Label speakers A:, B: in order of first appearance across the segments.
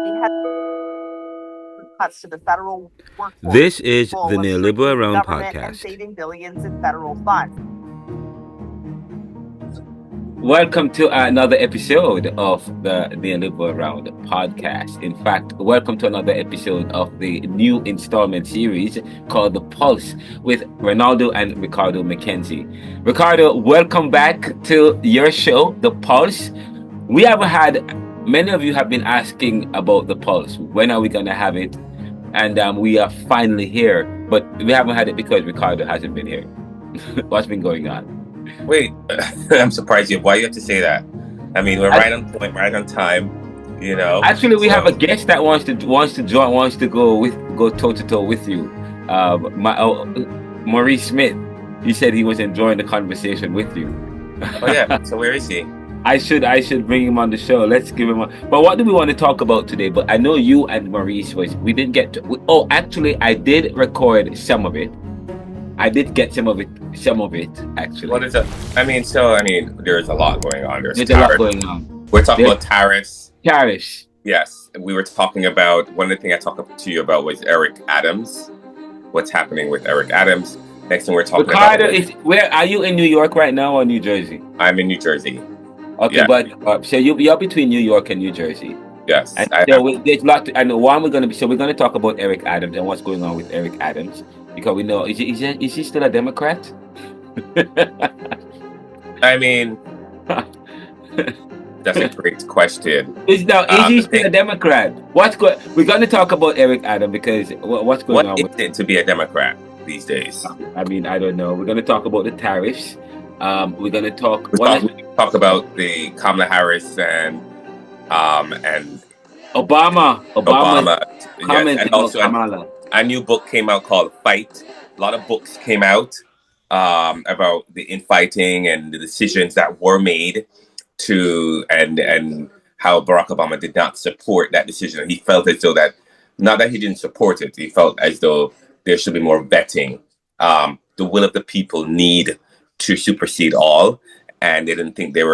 A: We had cuts to the federal workforce,
B: This is
A: full
B: the
A: of
B: Neoliberal
A: shrinking
B: Round
A: government and
B: podcast.
A: saving billions in federal funds.
B: Welcome to another episode of the Neoliberal Round podcast. In fact, welcome to another episode of the new installment series called The Pulse with Renaldo and Ricardo McKenzie. Ricardo, welcome back to your show, The Pulse. We haven't had, many of you have been asking about The Pulse. When are we going to have it? And we are finally here, but we haven't had it because Ricardo hasn't been here. What's been going on?
C: Wait, I'm surprised you. Why you have to say that? I mean, we're right on point, right on time. You know.
B: Actually, we have a
C: So
B: guest that wants to join, wants to go toe to toe with you. Maurice Smith. He said he was enjoying the conversation with you.
C: oh yeah. So where is he?
B: I should bring him on the show. Let's give him. But what do we want to talk about today? But I know you and Maurice we didn't get to. Actually, I did record some of it. I did get some of it actually.
C: What is it? I mean, there's a lot going on.
B: There's a lot going on.
C: We're talking about tariffs.
B: Tariffs.
C: Yes, we were talking about one of the things I talked to you about was Eric Adams. What's happening with Eric Adams? Next thing we're talking
B: Ricardo
C: about.
B: Where are you, in New York right now or New Jersey?
C: I'm in New Jersey.
B: Okay, yeah. But so you're between New York and New Jersey.
C: Yes.
B: And there's a lot. And one we're going to talk about Eric Adams and what's going on with Eric Adams, because we know is he still a Democrat?
C: I mean, that's a great question.
B: Is he still a Democrat? We're going to talk about Eric Adams because what's going on?
C: What is it to be a Democrat these days?
B: I mean, I don't know. We're going to talk about the tariffs. We're going to talk.
C: Talk about the Kamala Harris and
B: Obama.
C: Yes. And also a new book came out called Fight. A lot of books came out about the infighting and the decisions that were made and how Barack Obama did not support that decision. He felt as though not that he didn't support it, he felt as though there should be more vetting. The will of the people need to supersede all, and they didn't think there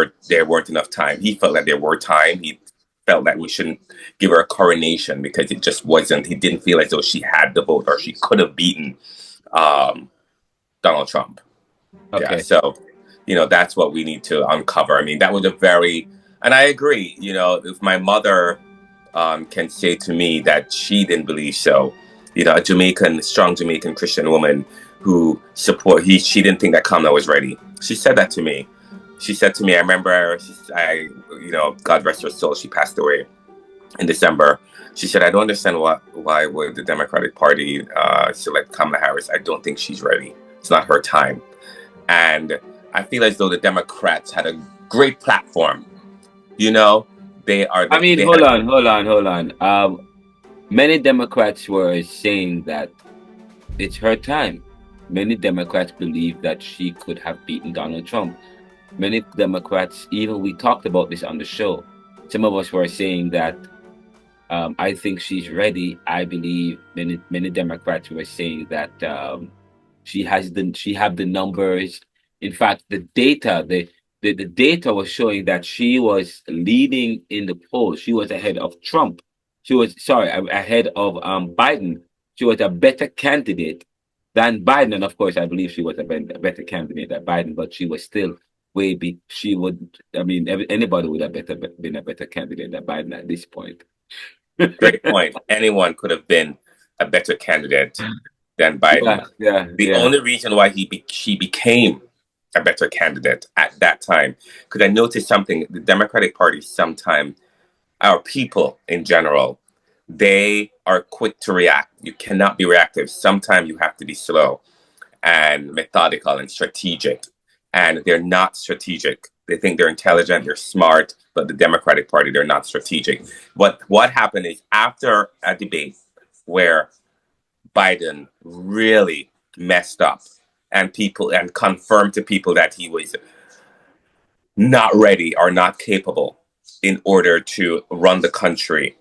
C: weren't enough time. He felt that there were time. He felt that we shouldn't give her a coronation because it just wasn't. He didn't feel as though she had the vote or she could have beaten Donald Trump.
B: Okay.
C: Yeah, so that's what we need to uncover. I mean, that was and I agree. If my mother can say to me that she didn't believe so, a strong Jamaican Christian woman who she didn't think that Kamala was ready. She said that to me. She said to me, I remember, God rest her soul, she passed away in December. She said, I don't understand why would the Democratic Party select Kamala Harris. I don't think she's ready. It's not her time. And I feel as though the Democrats had a great platform. They are.
B: Hold on. Many Democrats were saying that it's her time. Many Democrats believe that she could have beaten Donald Trump. Many Democrats, even we talked about this on the show. Some of us were saying that I think she's ready. I believe many Democrats were saying that she have the numbers. In fact, the data was showing that she was leading in the polls. She was ahead of Trump. Ahead of Biden. She was a better candidate than Biden, and of course, I believe she was a better candidate than Biden. But she was still way big. Anybody would have been a better candidate than Biden at this point.
C: Great point. Anyone could have been a better candidate than Biden. The only reason why she became a better candidate at that time, because I noticed something. The Democratic Party sometimes, our people in general, they are quick to react. You cannot be reactive. Sometimes you have to be slow and methodical and strategic. And they're not strategic. They think they're intelligent, they're smart, but the Democratic Party, they're not strategic. But what happened is after a debate where Biden really messed up and confirmed to people that he was not ready or not capable in order to run the country,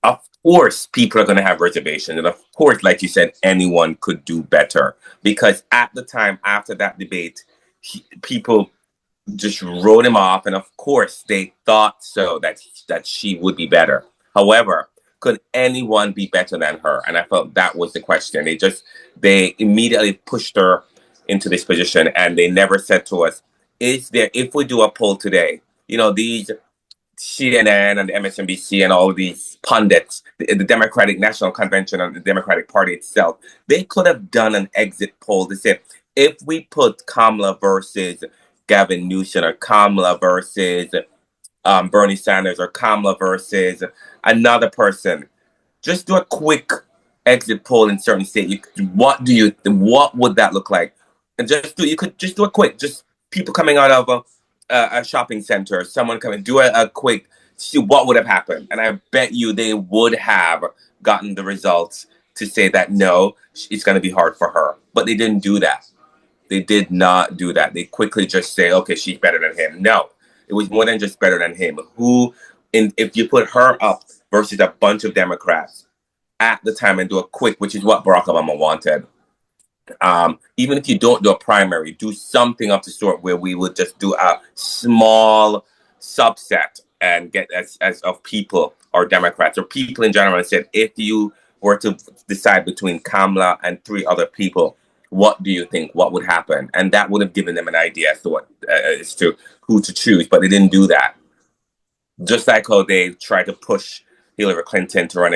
C: of course, people are going to have reservations. And of course, like you said, anyone could do better. Because at the time after that debate, people just wrote him off. And of course, they thought so that she would be better. However, could anyone be better than her? And I felt that was the question. They immediately pushed her into this position, and they never said to us, is there, if we do a poll today, these CNN and the MSNBC and all these pundits, the Democratic National Convention and the Democratic Party itself, they could have done an exit poll to say, if we put Kamala versus Gavin Newsom, or Kamala versus Bernie Sanders, or Kamala versus another person, just do a quick exit poll in certain states. What would that look like? And you could just do a quick, just people coming out of a shopping center, someone coming, do a quick, see what would have happened. And I bet you they would have gotten the results to say that no, it's going to be hard for her. But they didn't do that. They did not do that. They quickly just say, okay, she's better than him. No, it was more than just better than him. If you put her up versus a bunch of Democrats at the time and do a quick, which is what Barack Obama wanted. Even if you don't do a primary, do something of the sort where we would just do a small subset and get as of people or Democrats or people in general and said, if you were to decide between Kamala and 3 other people, what do you think? What would happen? And that would have given them an idea as to who to choose, but they didn't do that. Just like how they tried to push Hillary Clinton to run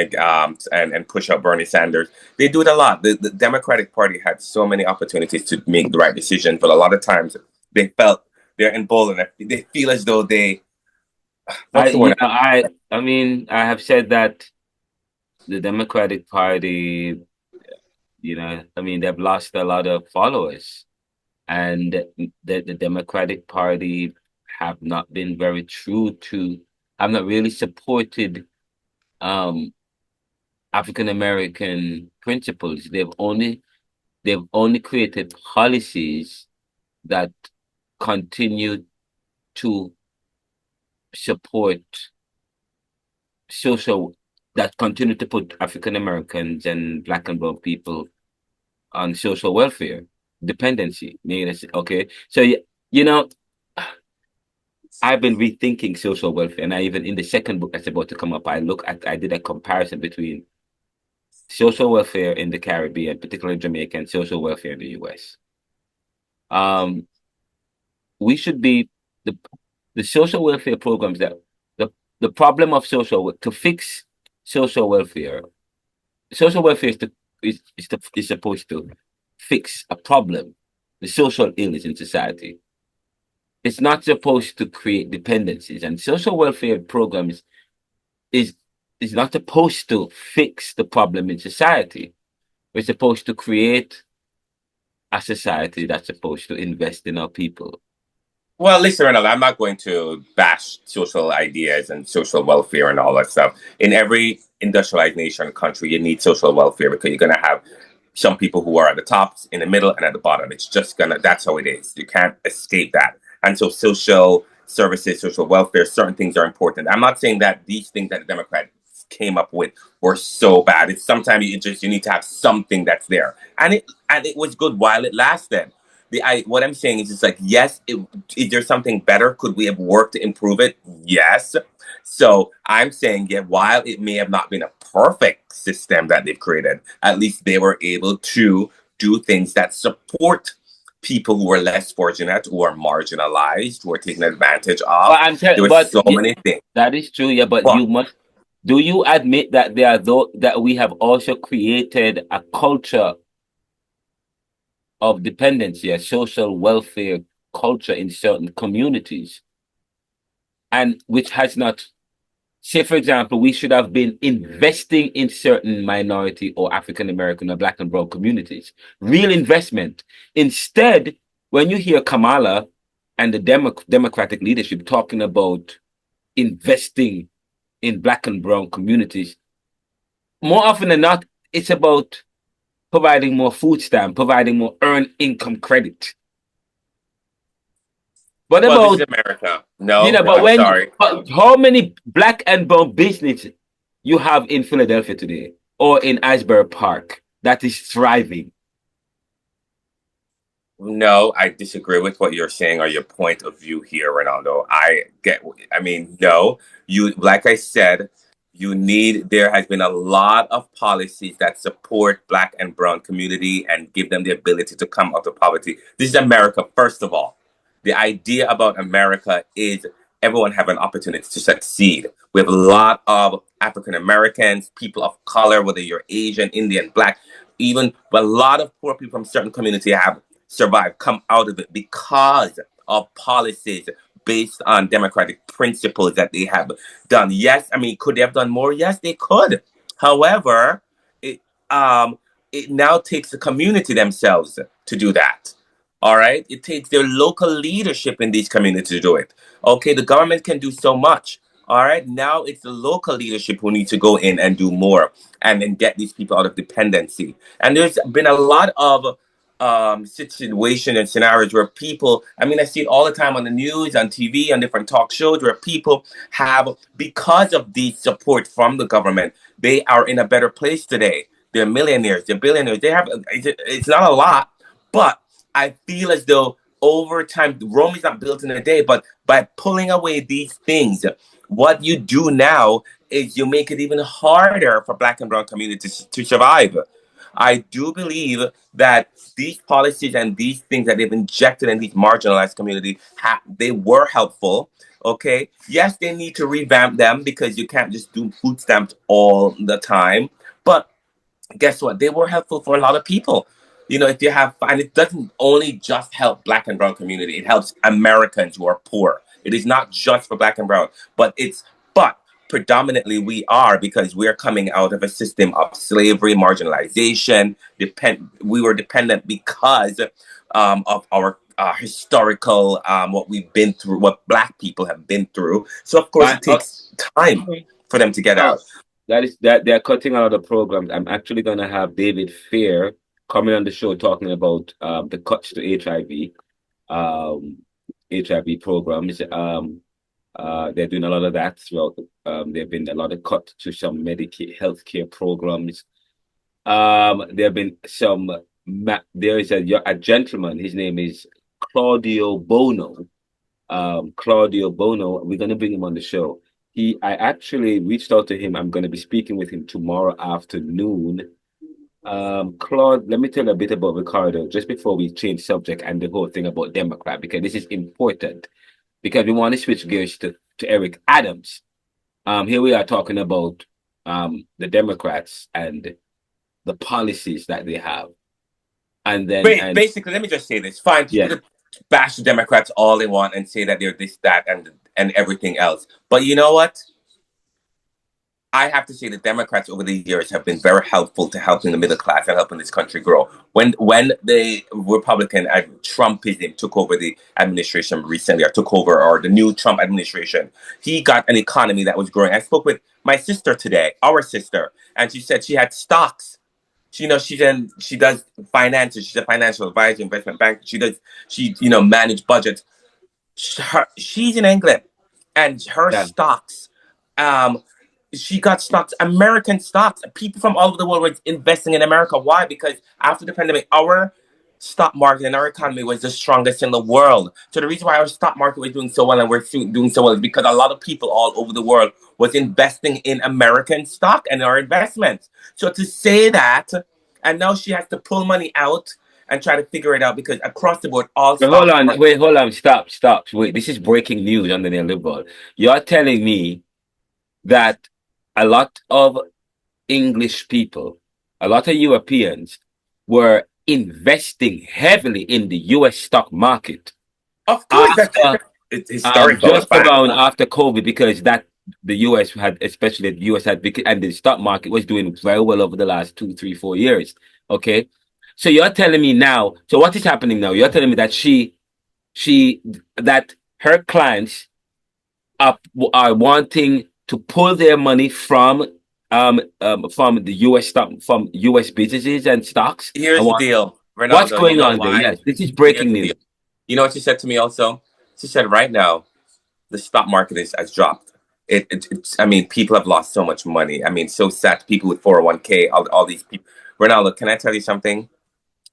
C: and push out Bernie Sanders. They do it a lot. The Democratic Party had so many opportunities to make the right decision, but a lot of times they felt they're emboldened. They feel as though they.
B: I mean, I have said that the Democratic Party, I mean, they've lost a lot of followers, and the Democratic Party have not been very true to, have not really supported African American principles. They've only created policies that continue to support that continue to put African Americans and Black and brown people on social welfare dependency. Okay, so I've been rethinking social welfare, and I even in the second book that's about to come up, I did a comparison between social welfare in the Caribbean, particularly Jamaica, and social welfare in the US. We should be the social welfare programs that the problem of to fix social welfare is supposed to fix a problem, the social illness in society. It's not supposed to create dependencies, and social welfare programs is not supposed to fix the problem in society. We're supposed to create a society that's supposed to invest in our people.
C: Well, listen, Renaldo, I'm not going to bash social ideas and social welfare and all that stuff. In every industrialized nation country, you need social welfare because you're going to have some people who are at the top, in the middle, and at the bottom. It's just that's how it is. You can't escape that. And so social services, social welfare, certain things are important. I'm not saying that these things that the Democrats came up with were so bad. It's sometimes you need to have something that's there. And it was good while it lasted. What I'm saying is, it's like, yes, is there something better? Could we have worked to improve it? Yes. So I'm saying, yeah, while it may have not been a perfect system that they've created, at least they were able to do things that support people who are less fortunate, who are marginalized, who are taken advantage of. There were so many things.
B: That is true, yeah, but do you admit that that we have also created a culture of dependency, a social welfare culture in certain communities, and which has not, say, for example, we should have been investing in certain minority or African American or Black and brown communities, real investment. Instead, when you hear Kamala and the Democratic leadership talking about investing in Black and brown communities, more often than not, it's about providing more food stamp, providing more earned income credit. But
C: this is America. No, sorry.
B: But how many Black and brown businesses you have in Philadelphia today or in Asbury Park that is thriving?
C: No, I disagree with what you're saying or your point of view here, Renaldo. No, like I said, There has been a lot of policies that support Black and brown community and give them the ability to come out of poverty. This is America, first of all. The idea about America is everyone have an opportunity to succeed. We have a lot of African Americans, people of color, whether you're Asian, Indian, Black, even but a lot of poor people from certain community have survived, come out of it because of policies based on democratic principles that they have done. Yes, I mean, could they have done more? Yes, they could. However, it it now takes the community themselves to do that. All right, it takes their local leadership in these communities to do it. Okay, the government can do so much. All right, now it's the local leadership who need to go in and do more and then get these people out of dependency. And there's been a lot of situation and scenarios where people, I mean, I see it all the time on the news, on TV, on different talk shows where people have, because of the support from the government, they are in a better place today. They're millionaires, they're billionaires. They have, it's not a lot, but I feel as though over time, Rome is not built in a day, but by pulling away these things, what you do now is you make it even harder for Black and brown communities to survive. I do believe that these policies and these things that they've injected in these marginalized communities, they were helpful. Okay. Yes, they need to revamp them because you can't just do food stamps all the time. But guess what? They were helpful for a lot of people. You know, if you have, and it doesn't only just help Black and brown community, it helps Americans who are poor. It is not just for Black and brown, but predominantly we are, because we're coming out of a system of slavery, marginalization. We were dependent because of our historical, what we've been through, what Black people have been through. So of course it takes time for them to get out.
B: That they're cutting out of the programs. I'm actually going to have David Fair coming on the show talking about the cuts to HIV programs. They're doing a lot of that throughout. There've been a lot of cuts to some Medicaid healthcare programs. There have been some. There is a gentleman. His name is Claudio Bono. Claudio Bono. We're going to bring him on the show. I actually reached out to him. I'm going to be speaking with him tomorrow afternoon. Claude, let me tell you a bit about Ricardo just before we change subject and the whole thing about Democrat, because this is important, because we want to switch gears to Eric Adams. Here we are talking about the Democrats and the policies that they have. And then
C: basically, let me just say this. Fine, people bash the Democrats all they want and say that they're this, that, and everything else. But you know what? I have to say the Democrats over the years have been very helpful to helping the middle class and helping this country grow. When the Republican Trumpism took over the administration recently, or the new Trump administration, he got an economy that was growing. I spoke with my sister today, our sister, and she said she had stocks. She does finances. She's a financial advisor, investment bank. She manage budgets. She's in England, and her stocks, she got stocks, American stocks. People from all over the world were investing in America. Why? Because after the pandemic, our stock market and our economy was the strongest in the world. So the reason why our stock market was doing so well and we're doing so well is because a lot of people all over the world was investing in American stock and our investments. So to say that, and now she has to pull money out and try to figure it out, because across the board, all
B: hold on, stop. Wait, this is breaking news on the Neoliberal. You're telling me that a lot of English people, a lot of Europeans were investing heavily in the US stock market.
C: Of course, it's historical.
B: Just around after COVID, because the US had, especially the US had, and the stock market was doing very well over the last 2, 3, 4 years. Okay. So you're telling me now, so what is happening now? You're telling me that that her clients are wanting to pull their money from the US stock, from US businesses and stocks.
C: Here's the deal, Renaldo.
B: What's going on there? Yes, this is breaking news.
C: You know what she said to me also? She said, right now, the stock market has dropped. I mean, people have lost so much money. I mean, so sad. People with 401k, all these people. Renaldo, can I tell you something?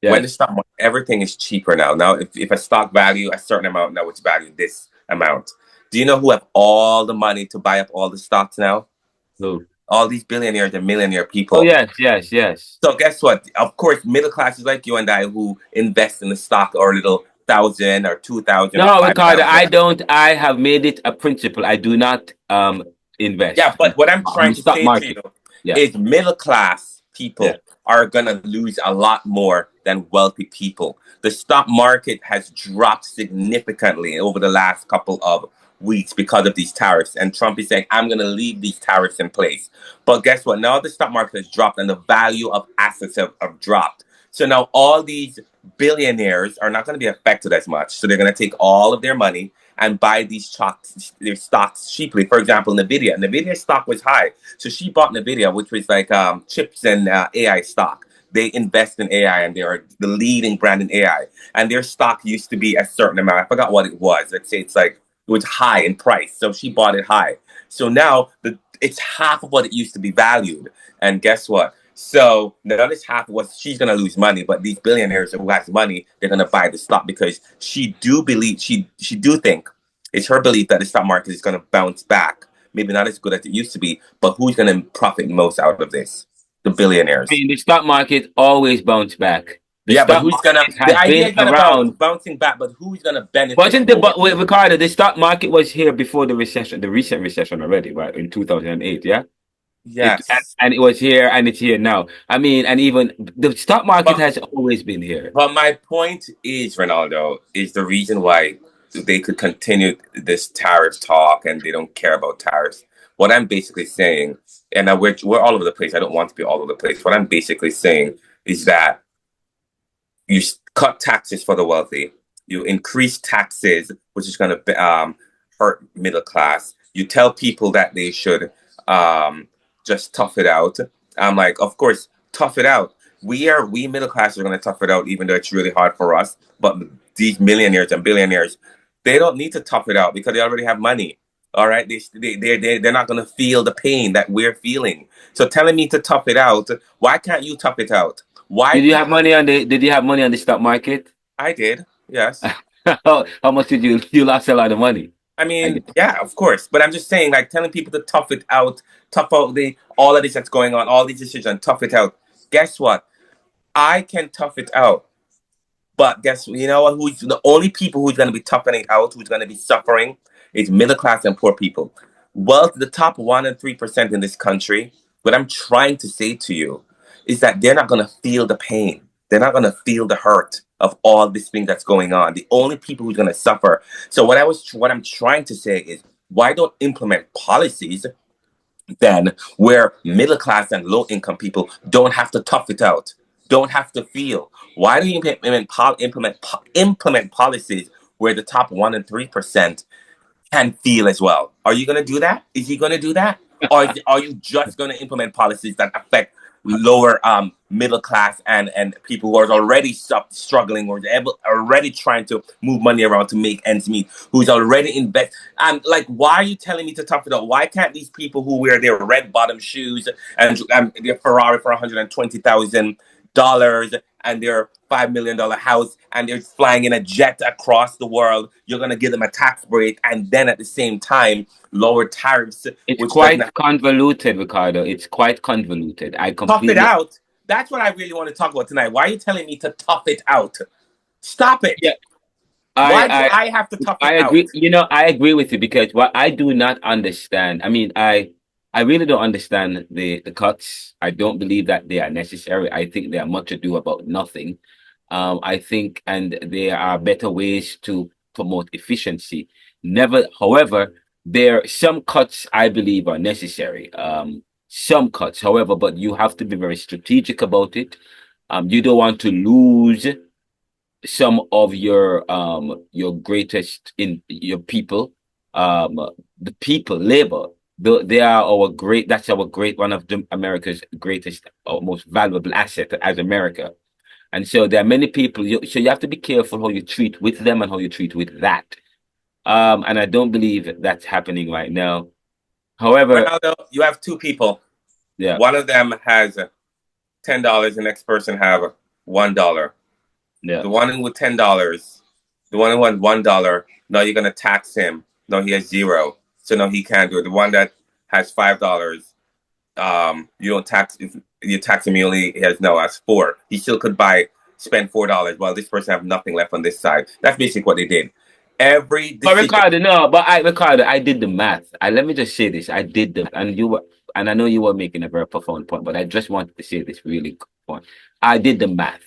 C: Yes. When the stock market, everything is cheaper now. Now, if a stock value a certain amount, now it's valued this amount. Do you know who have all the money to buy up all the stocks now?
B: Who?
C: All these billionaires and millionaire people.
B: Oh yes.
C: So guess what? Of course, middle classes like you and I who invest in the stock or a little 1,000 or 2,000 or
B: No, Ricardo,
C: 5,000.
B: I don't. I have made it a principle. I do not
C: Yeah,
B: invest
C: but what I'm
B: on the
C: trying to
B: stock
C: say to
B: market.
C: you
B: Yeah,
C: is middle class
B: yeah.
C: people are gonna lose a lot more than wealthy people. The stock market has dropped significantly over the last couple of weeks because of these tariffs. And Trump is saying, I'm gonna leave these tariffs in place. But guess what? Now the stock market has dropped and the value of assets have dropped. So now all these billionaires are not going to be affected as much. So they're going to take all of their money and buy their stocks cheaply. For example, Nvidia. Nvidia's stock was high, so she bought Nvidia, which was like chips and AI stock. They invest in AI, and they are the leading brand in AI. And their stock used to be a certain amount. I forgot what it was. Let's say it's like it was high in price, so she bought it high. So now it's half of what it used to be valued. And guess what? So the other half was she's gonna lose money, but these billionaires who has money, they're gonna buy the stock because she do think it's her belief that the stock market is gonna bounce back. Maybe not as good as it used to be, but who's gonna profit most out of this? The
B: I
C: billionaires.
B: mean, the stock market always bounce back. The
C: Yeah, but
B: stock
C: who's gonna?
B: market
C: The
B: has
C: idea
B: been
C: is gonna
B: around.
C: bouncing back, but who's gonna benefit
B: Wasn't the
C: more?
B: wait, Ricardo? The stock market was here before the recession, the recent recession already, right? In 2008, yeah. It
C: Yes,
B: and it was here and it's here now. I mean, and even the stock market
C: but
B: has always been here.
C: my point is, Renaldo, is the reason why they could continue this tariff talk and they don't care about tariffs. What I'm basically saying, and we're all over the place. I don't want to be all over the place. What I'm basically saying is that you cut taxes for the wealthy, you increase taxes, which is going to hurt middle class. You tell people that they should just tough it out. I'm like, of course, tough it out. We middle class are going to tough it out, even though it's really hard for us. But these millionaires and billionaires, they don't need to tough it out because they already have money. All right, they're not going to feel the pain that we're feeling. So telling me to tough it out, why can't you tough it out? Why
B: Did you have
C: people
B: money on the? Did you have money on the stock market?
C: I did, yes.
B: How much did you? You lost a lot of money.
C: I
B: I
C: mean,
B: guess.
C: yeah, of course. But I'm just saying, like telling people to tough it out, tough out the all of this that's going on, all these decisions, tough it out. Guess what? I can tough it out. But guess you know what? Who's the only people who's gonna be toughing it out, who's gonna be suffering, is middle class and poor people. Well, the top 1% and 3% in this country, what I'm trying to say to you is that they're not gonna feel the pain. They're not gonna feel the hurt of all this thing that's going on. The only people who's gonna suffer. So what I'm trying to say is why don't implement policies then where middle class and low income people don't have to tough it out, don't have to feel. Why do you implement policies where the top 1% and 3% can feel as well? Are you going to do that? Is he going to do that? Or are you just going to implement policies that affect lower middle class and people who are already struggling or already trying to move money around to make ends meet, who's already invest? And like, why are you telling me to tough it out? Why can't these people who wear their red bottom shoes and their Ferrari for $120,000 and their $5 million house and they're flying in a jet across the world, you're gonna give them a tax break and then at the same time lower tariffs,
B: It's
C: which doesn't
B: quite convoluted, Ricardo. It's quite convoluted. I
C: tough it
B: completely.
C: out. That's what I really want to talk about tonight. Why are you telling me to tough it out? Stop it.
B: Yeah,
C: Why do
B: I
C: I have to tough
B: I
C: it
B: agree.
C: out?
B: You know, I agree with you because what I do not understand. I mean, I really don't understand the cuts. I don't believe that they are necessary. I think they are much ado about nothing. I think, and there are better ways to promote efficiency. Never, however, there some cuts I believe are necessary. Some cuts, however, but you have to be very strategic about it. You don't want to lose some of your greatest in your people, um the people labor, they are our great, that's our great, one of America's greatest or most valuable asset as America. And so there are many people, so you have to be careful how you treat with them and how you treat with that. And I don't believe that's happening right now. However,
C: Ronaldo, you have two people.
B: yeah,
C: One of them has $10, the next person have $1.
B: yeah.
C: The one with $10, the one who has $1, no, you're gonna tax him. No, he has zero. So no, he can't do it. The one that has $5, you don't tax, if you tax him, he only has no as four. He still could spend $4 while this person have nothing left on this side. That's basically what they did. Every
B: But
C: decision.
B: Ricardo, no, but Ricardo, I did the math. Let me just say this. I did and I know you were making a very profound point, but I just wanted to say this really good point. I did the math.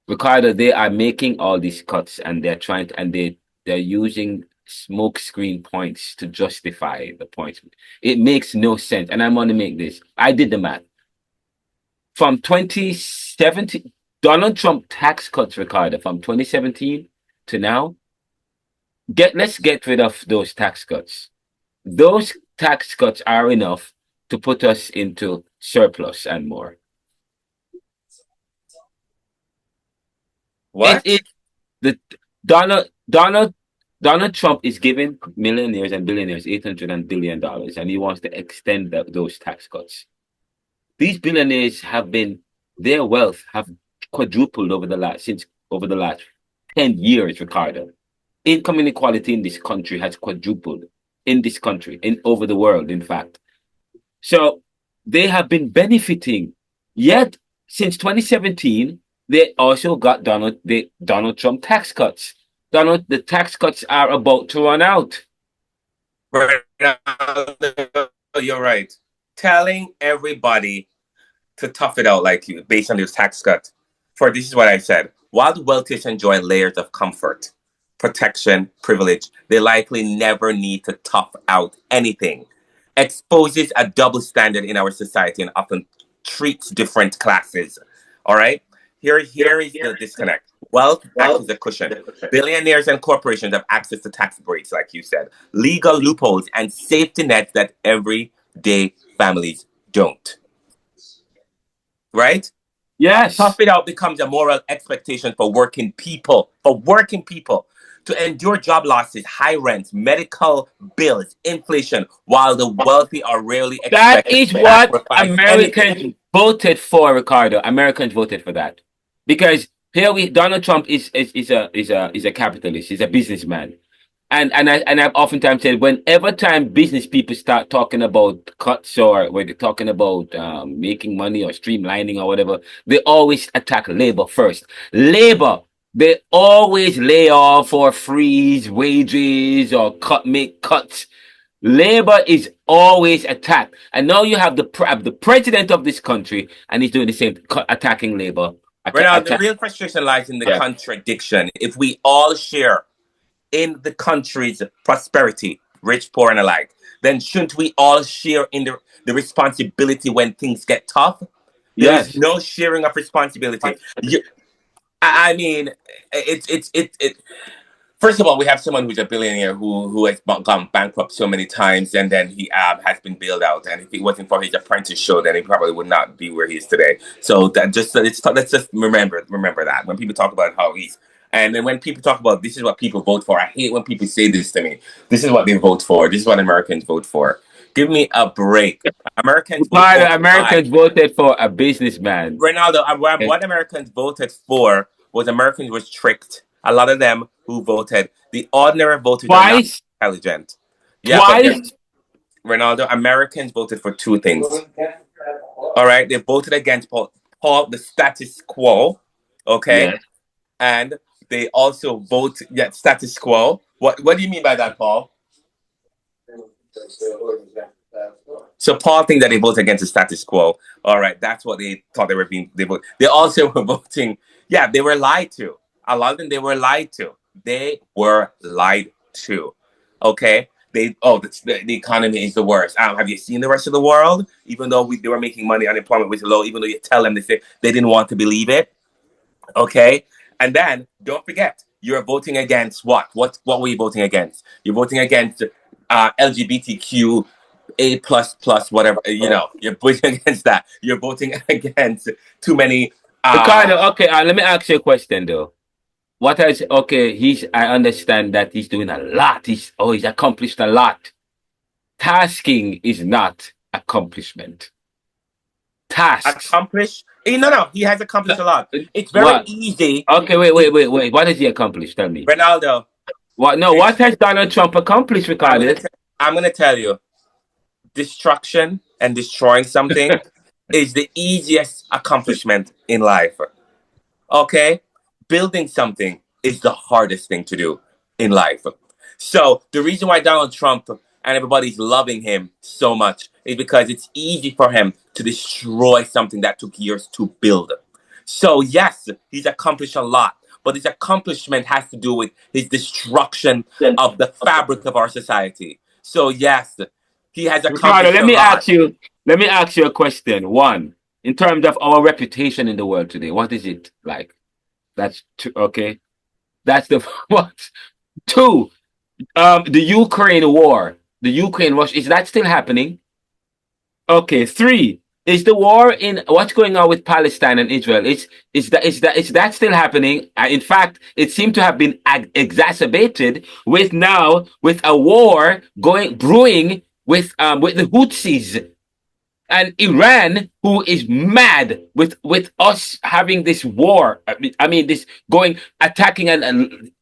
B: Ricardo, they are making all these cuts and they're using smoke screen points to justify the points. It makes no sense. And I'm going to make this. I did the math. From 2017, Donald Trump tax cuts, Ricardo, from 2017 to now, let's get rid of those tax cuts. Those tax cuts are enough to put us into surplus and more.
C: What?
B: Donald Trump is giving millionaires and billionaires $800 billion, and he wants to extend those tax cuts. These billionaires their wealth have quadrupled over the last 10 years, Ricardo. Income inequality in this country has quadrupled in this country, over the world, in fact. So they have been benefiting. Yet since 2017, they also got Donald Trump tax cuts. The tax cuts are about to run out.
C: You're right. Telling everybody to tough it out like you based on this tax cut. This is what I said. While the wealthiest enjoy layers of comfort, protection, privilege, they likely never need to tough out anything. Exposes a double standard in our society and often treats different classes. All right? Here is the disconnect. Wealth acts as a cushion. Billionaires and corporations have access to tax breaks, like you said, legal loopholes, and safety nets that everyday families don't. Right?
B: Yes.
C: Tough it out becomes a moral expectation for working people. To endure job losses, high rents, medical bills, inflation, while the wealthy are rarely expected.
B: That is what Americans voted for, Ricardo. Americans voted for that because Donald Trump is a capitalist. He's a businessman, and I've oftentimes said whenever time business people start talking about cuts or when they're talking about making money or streamlining or whatever, they always attack labor first. They always lay off or freeze wages or make cuts. Labor is always attacked. And now you have the president of this country, and he's doing the same, attacking labor.
C: The real frustration lies in the contradiction. If we all share in the country's prosperity, rich, poor, and alike, then shouldn't we all share in the responsibility when things get tough? There is no sharing of responsibility. I mean, first of all, we have someone who's a billionaire who has gone bankrupt so many times, and then he has been bailed out. And if it wasn't for his apprentice show, then he probably would not be where he is today. So let's just remember that when people talk about how he's. And then when people talk about this is what people vote for, I hate when people say this to me. This is what they vote for. This is what Americans vote for. Give me a break. Americans
B: voted for a businessman.
C: Renaldo, what Americans voted for was Americans were tricked. A lot of them who voted, the ordinary voters are not intelligent.
B: Twice?
C: Renaldo, Americans voted for two things. All right, they voted against Paul the status quo. Okay, and they also vote status quo. What do you mean by that, Paul? So Paul thinks that they voted against the status quo. All right, that's what they thought they were being. They also were voting. Yeah, they were lied to. A lot of them, they were lied to. They were lied to. Okay, the economy is the worst. Have you seen the rest of the world? Even though they were making money, unemployment was low. Even though you tell them, they say they didn't want to believe it. Okay, and then don't forget, you're voting against what? What were you voting against? You're voting against LGBTQ. A plus whatever, you're voting against that. You're voting against too many.
B: Ricardo, okay, let me ask you a question though. I understand that he's doing a lot. He's accomplished a lot. Tasking is not accomplishment. Tasks.
C: Accomplish? No, he has accomplished a lot. It's very easy.
B: Okay, wait. What has he accomplished? Tell me.
C: Renaldo.
B: What has Donald Trump accomplished, Ricardo?
C: I'm going to tell you. destruction and destroying something is the easiest accomplishment in life. Okay? Building something is the hardest thing to do in life. So the reason why Donald Trump and everybody's loving him so much is because it's easy for him to destroy something that took years to build. So yes, he's accomplished a lot, but his accomplishment has to do with his destruction of the fabric of our society. So yes, he has
B: Ricardo,
C: accomplished a lot.
B: let me ask you a question. One, in terms of our reputation in the world today, what is it like? That's two, okay. That's the what. Two, the Ukraine war, the Ukraine Russia, is that still happening? Okay. Three, is the war in what's going on with Palestine and Israel? Is that still happening? In fact, it seemed to have been exacerbated with now with a war brewing with the Houthis and Iran, who is mad with us having this war. I mean this going attacking and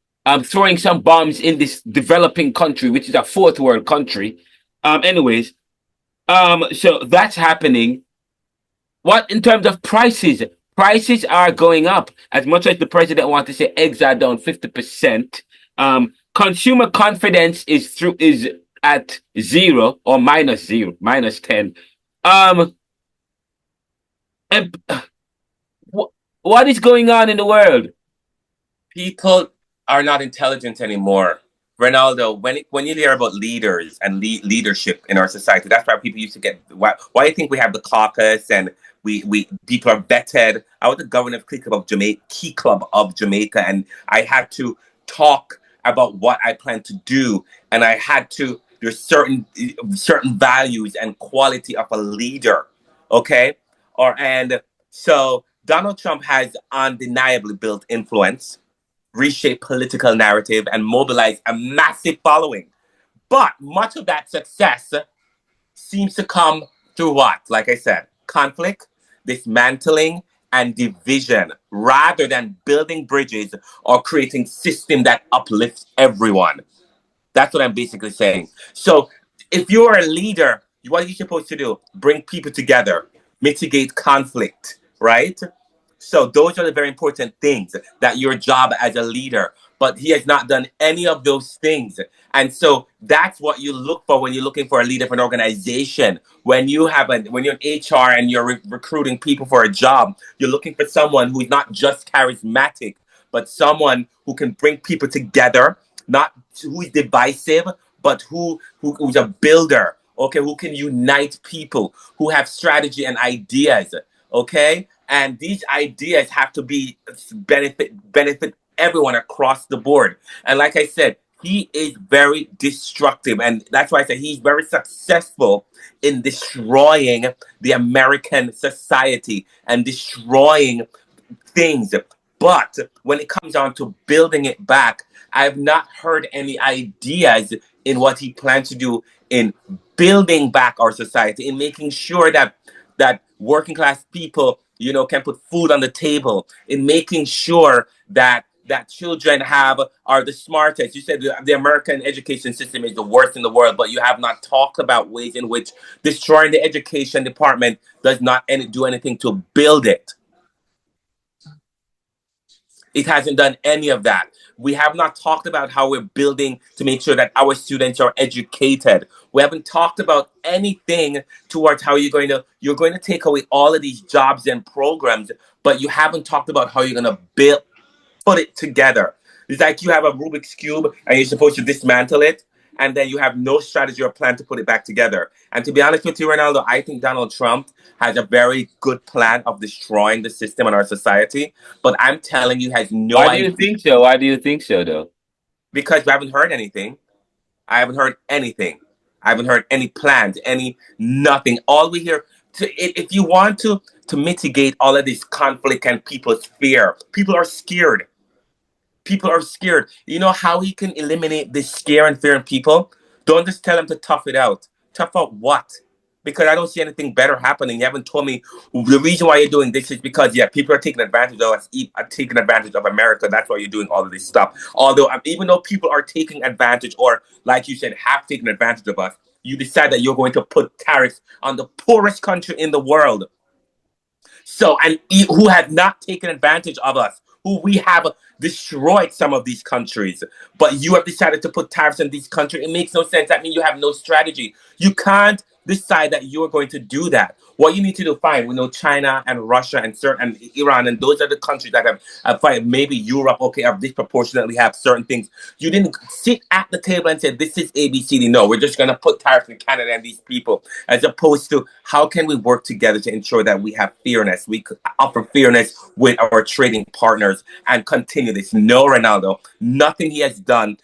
B: throwing some bombs in this developing country, which is a fourth world country. Anyways, so that's happening. What in terms of prices? Prices are going up as much as the president wants to say eggs are down 50%. Consumer confidence is at zero or minus zero, minus 10. Um, and what is going on in the world?
C: People are not intelligent anymore. Renaldo, when you hear about leaders and leadership in our society, that's why people used to get why do you think we have the caucus and we people are vetted. I was the governor of Key Club of Jamaica, and I had to talk about what I plan to do, and I had to there's certain values and quality of a leader, okay, and so Donald Trump has undeniably built influence, reshape political narrative, and mobilize a massive following. But much of that success seems to come through what? Like I said, conflict, dismantling, and division, rather than building bridges or creating system that uplifts everyone. That's what I'm basically saying. So if you're a leader, what are you supposed to do? Bring people together, mitigate conflict, right? So those are the very important things that your job as a leader. But he has not done any of those things. And so that's what you look for when you're looking for a leader for an organization. When when you're in HR and you're recruiting people for a job, you're looking for someone who's not just charismatic, but someone who can bring people together, not who's divisive, but who's a builder, okay, who can unite people, who have strategy and ideas, okay? And these ideas have to be benefit everyone across the board. And like I said, he is very destructive, and that's why I say he's very successful in destroying the American society and destroying things. But when it comes down to building it back, I have not heard any ideas in what he plans to do in building back our society, in making sure that working class people, can put food on the table, in making sure that children are the smartest. You said the American education system is the worst in the world, but you have not talked about ways in which destroying the education department does not do anything to build it. It hasn't done any of that. We have not talked about how we're building to make sure that our students are educated. We haven't talked about anything towards how you're going to take away all of these jobs and programs, but you haven't talked about how you're going to put it together. It's like you have a Rubik's Cube and you're supposed to dismantle it, and then you have no strategy or plan to put it back together. And to be honest with you, Ronaldo, I think Donald Trump has a very good plan of destroying the system in our society. But I'm telling you, he has no idea.
B: Why do you think so? Why do you think so, though?
C: Because we haven't heard anything. I haven't heard anything. I haven't heard any plans, nothing. All we hear, if you want to mitigate all of this conflict and people's fear, people are scared. People are scared. You know how he can eliminate this scare and fear in people? Don't just tell them to tough it out. Tough out what? Because I don't see anything better happening. You haven't told me the reason why you're doing this is because, yeah, people are taking advantage of us, are taking advantage of America. That's why you're doing all of this stuff. Although, even though people are taking advantage, or like you said, have taken advantage of us, you decide that you're going to put tariffs on the poorest country in the world. So, and who have not taken advantage of us, who we have destroyed some of these countries, but you have decided to put tariffs on these countries. It makes no sense. That means you have no strategy. You can't decide that you're going to do that. What you need to do, fine, we know China and Russia and certain and Iran, and those are the countries that have fine, maybe Europe, okay, have disproportionately have certain things. You didn't sit at the table and say, this is ABCD. No, we're just going to put tariffs in Canada and these people, as opposed to how can we work together to ensure that we have fairness? We could offer fairness with our trading partners and continue this. No, Renaldo, nothing he has done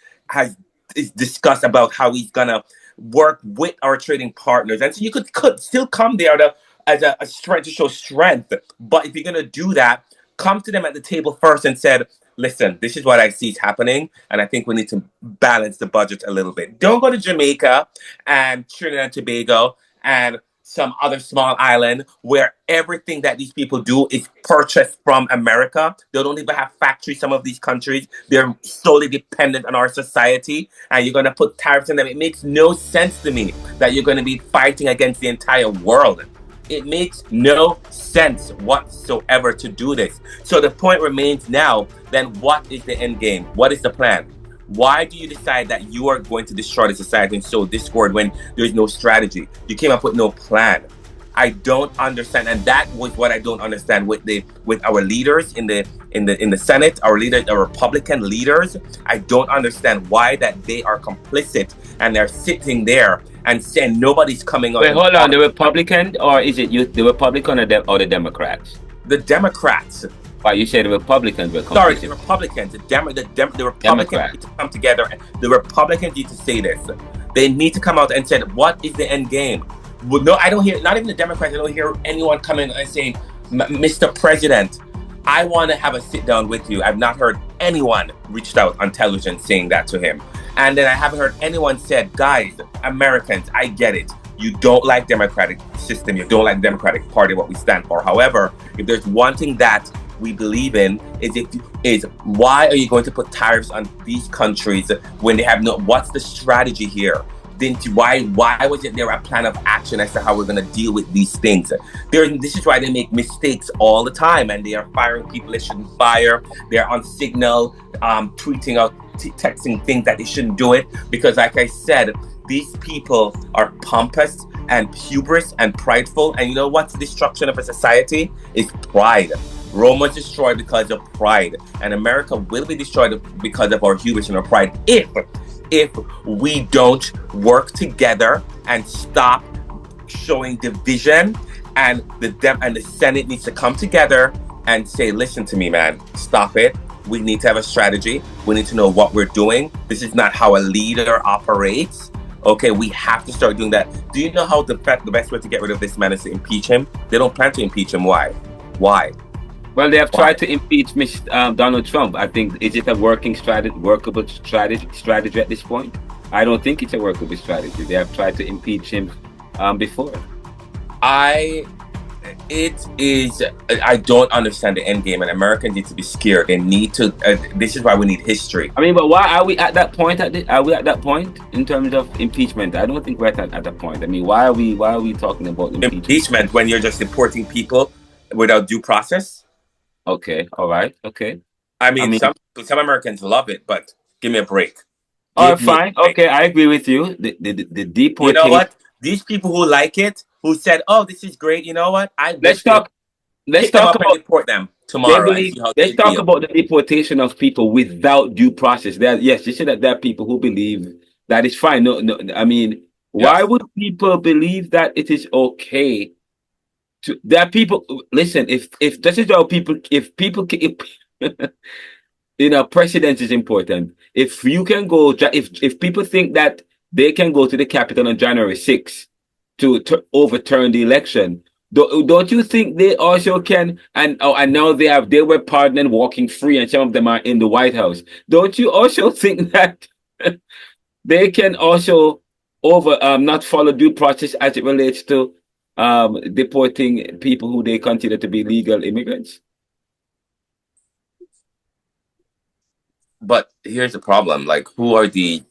C: is discussed about how he's gonna work with our trading partners. And so you could still come there as a strength to show strength. But if you're gonna do that, come to them at the table first and said, listen, this is what I see is happening, and I think we need to balance the budget a little bit. Don't go to Jamaica and Trinidad and Tobago and some other small island where everything that these people do is purchased from America. They don't even have factories, some of these countries. They're solely dependent on our society, and you're going to put tariffs on them. It makes no sense to me that you're going to be fighting against the entire world. It makes no sense whatsoever to do this. So the point remains now, then what is the end game? What is the plan? Why do you decide that you are going to destroy the society and sow discord when there's no strategy? You came up with no plan. I don't understand, and that was what I don't understand with our leaders in the Senate, our leaders, our Republican leaders. I don't understand why that they are complicit and they're sitting there and saying nobody's coming up.
B: Wait, hold on, the Republican, or is it you, the Republican or the Democrats?
C: The Democrats.
B: Why you say the Republicans were complicit?
C: Sorry, the Republicans. The Republicans need to come together. The Republicans need to say this. They need to come out and say, what is the end game? Well, no, I don't hear, not even the Democrats, I don't hear anyone coming and saying, Mr. President, I want to have a sit down with you. I've not heard anyone reached out on television saying that to him. And then I haven't heard anyone said, guys, Americans, I get it. You don't like democratic system. You don't like the Democratic Party, what we stand for. However, if there's one thing that we believe in is why are you going to put tariffs on these countries when they have no, what's the strategy here? Why wasn't there a plan of action as to how we're going to deal with these things? This is why they make mistakes all the time, and they are firing people they shouldn't fire. They're on Signal, tweeting out, texting things that they shouldn't do it, because like I said, these people are pompous and hubris and prideful. And you know what's the destruction of a society? Is pride. Rome was destroyed because of pride, and America will be destroyed because of our hubris and our pride if we don't work together and stop showing division. And the Senate needs to come together and say, listen to me, man, stop it. We need to have a strategy. We need to know what we're doing. This is not how a leader operates. Okay, we have to start doing that. Do you know how the best way to get rid of this man is to impeach him? They don't plan to impeach him. Why?
B: Well, they have tried to impeach Donald Trump. I think, is it a workable strategy at this point? I don't think it's a workable strategy. They have tried to impeach him before.
C: I don't understand the end game, and Americans need to be scared. They need to. This is why we need history.
B: I mean, but why are we at that point? Are we at that point in terms of impeachment? I don't think we're at that point. I mean, why are we talking about
C: impeachment when you're just deporting people without due process?
B: Okay, all right, okay.
C: I mean some Americans love it, but give me a break.
B: All right, fine. Okay, I agree with you. The deportation.
C: You know what? These people who like it, who said, "Oh, this is great," you know what?
B: Let's talk about
C: and deport them tomorrow.
B: Let's talk about the deportation of people without due process. Yes, you said that there are people who believe that is fine. No. I mean, why would people believe that it is okay? There are people. Listen, if this is how people, if you know, presidency is important. If you can go, if people think that they can go to the Capitol on January 6th to overturn the election, don't you think they also can? And now they were pardoned and walking free, and some of them are in the White House. Don't you also think that they can also not follow due process as it relates to deporting people who they consider to be legal immigrants?
C: But here's the problem: like, who are the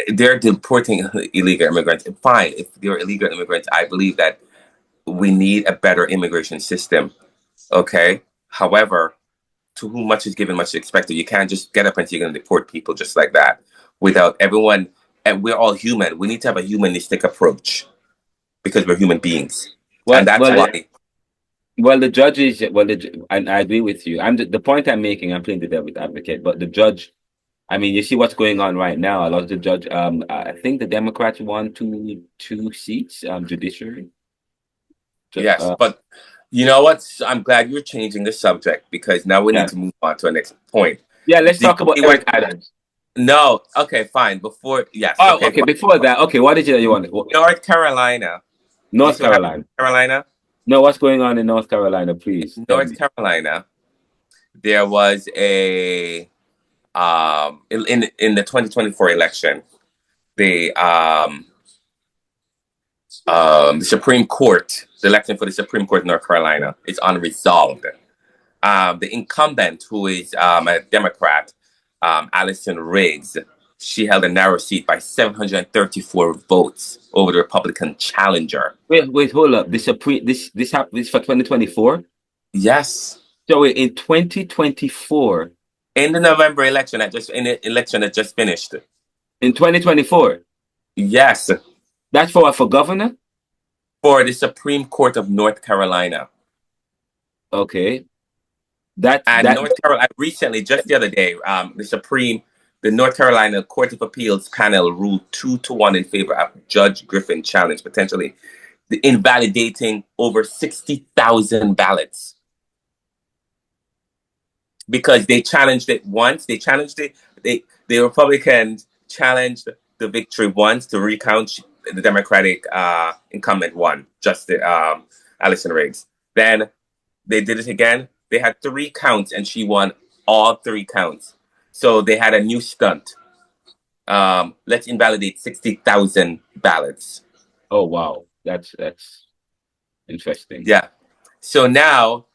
C: they're deporting illegal immigrants. Fine, if they're illegal immigrants, I believe that we need a better immigration system. Okay. However, to whom much is given, much is expected. You can't just get up and say you're going to deport people just like that without everyone. And we're all human. We need to have a humanistic approach because we're human beings,
B: Well,
C: and that's why.
B: Well, the judge is and I agree with you. The point I'm making. I'm playing the devil's advocate, but the judge. I mean, you see what's going on right now. A lot of the judge. I think the Democrats won two seats. Judiciary.
C: Yes, but you know what? I'm glad you're changing the subject because now we need to move on to the next point.
B: Yeah, let's talk about Eric Adams.
C: No, okay, fine. Before, yes.
B: Oh, okay. Before that, okay. What is it that you want?
C: North Carolina.
B: North Carolina.
C: Carolina.
B: No, what's going on in North Carolina, please?
C: North Carolina. There was a in the 2024 election, the Supreme Court, the election for the Supreme Court in North Carolina is unresolved. The incumbent, who is a Democrat, Allison Riggs, she held a narrow seat by 734 votes over the Republican challenger.
B: Wait, hold up. This happened. This for 2024.
C: Yes.
B: So in 2024,
C: in the November election that just finished.
B: In 2024.
C: Yes.
B: That's for governor?
C: For the Supreme Court of North Carolina.
B: Okay.
C: North Carolina recently, just the other day, the North Carolina Court of Appeals panel ruled 2-1 in favor of Judge Griffin challenge, potentially invalidating over 60,000 ballots. Because they challenged it once. They challenged it. The Republicans challenged the victory once to recount. The Democratic incumbent won, Allison Riggs. Then they did it again. They had 3 counts, and she won all 3 counts. So they had a new stunt. Let's invalidate 60,000 ballots.
B: Oh wow, that's interesting.
C: Yeah. So now,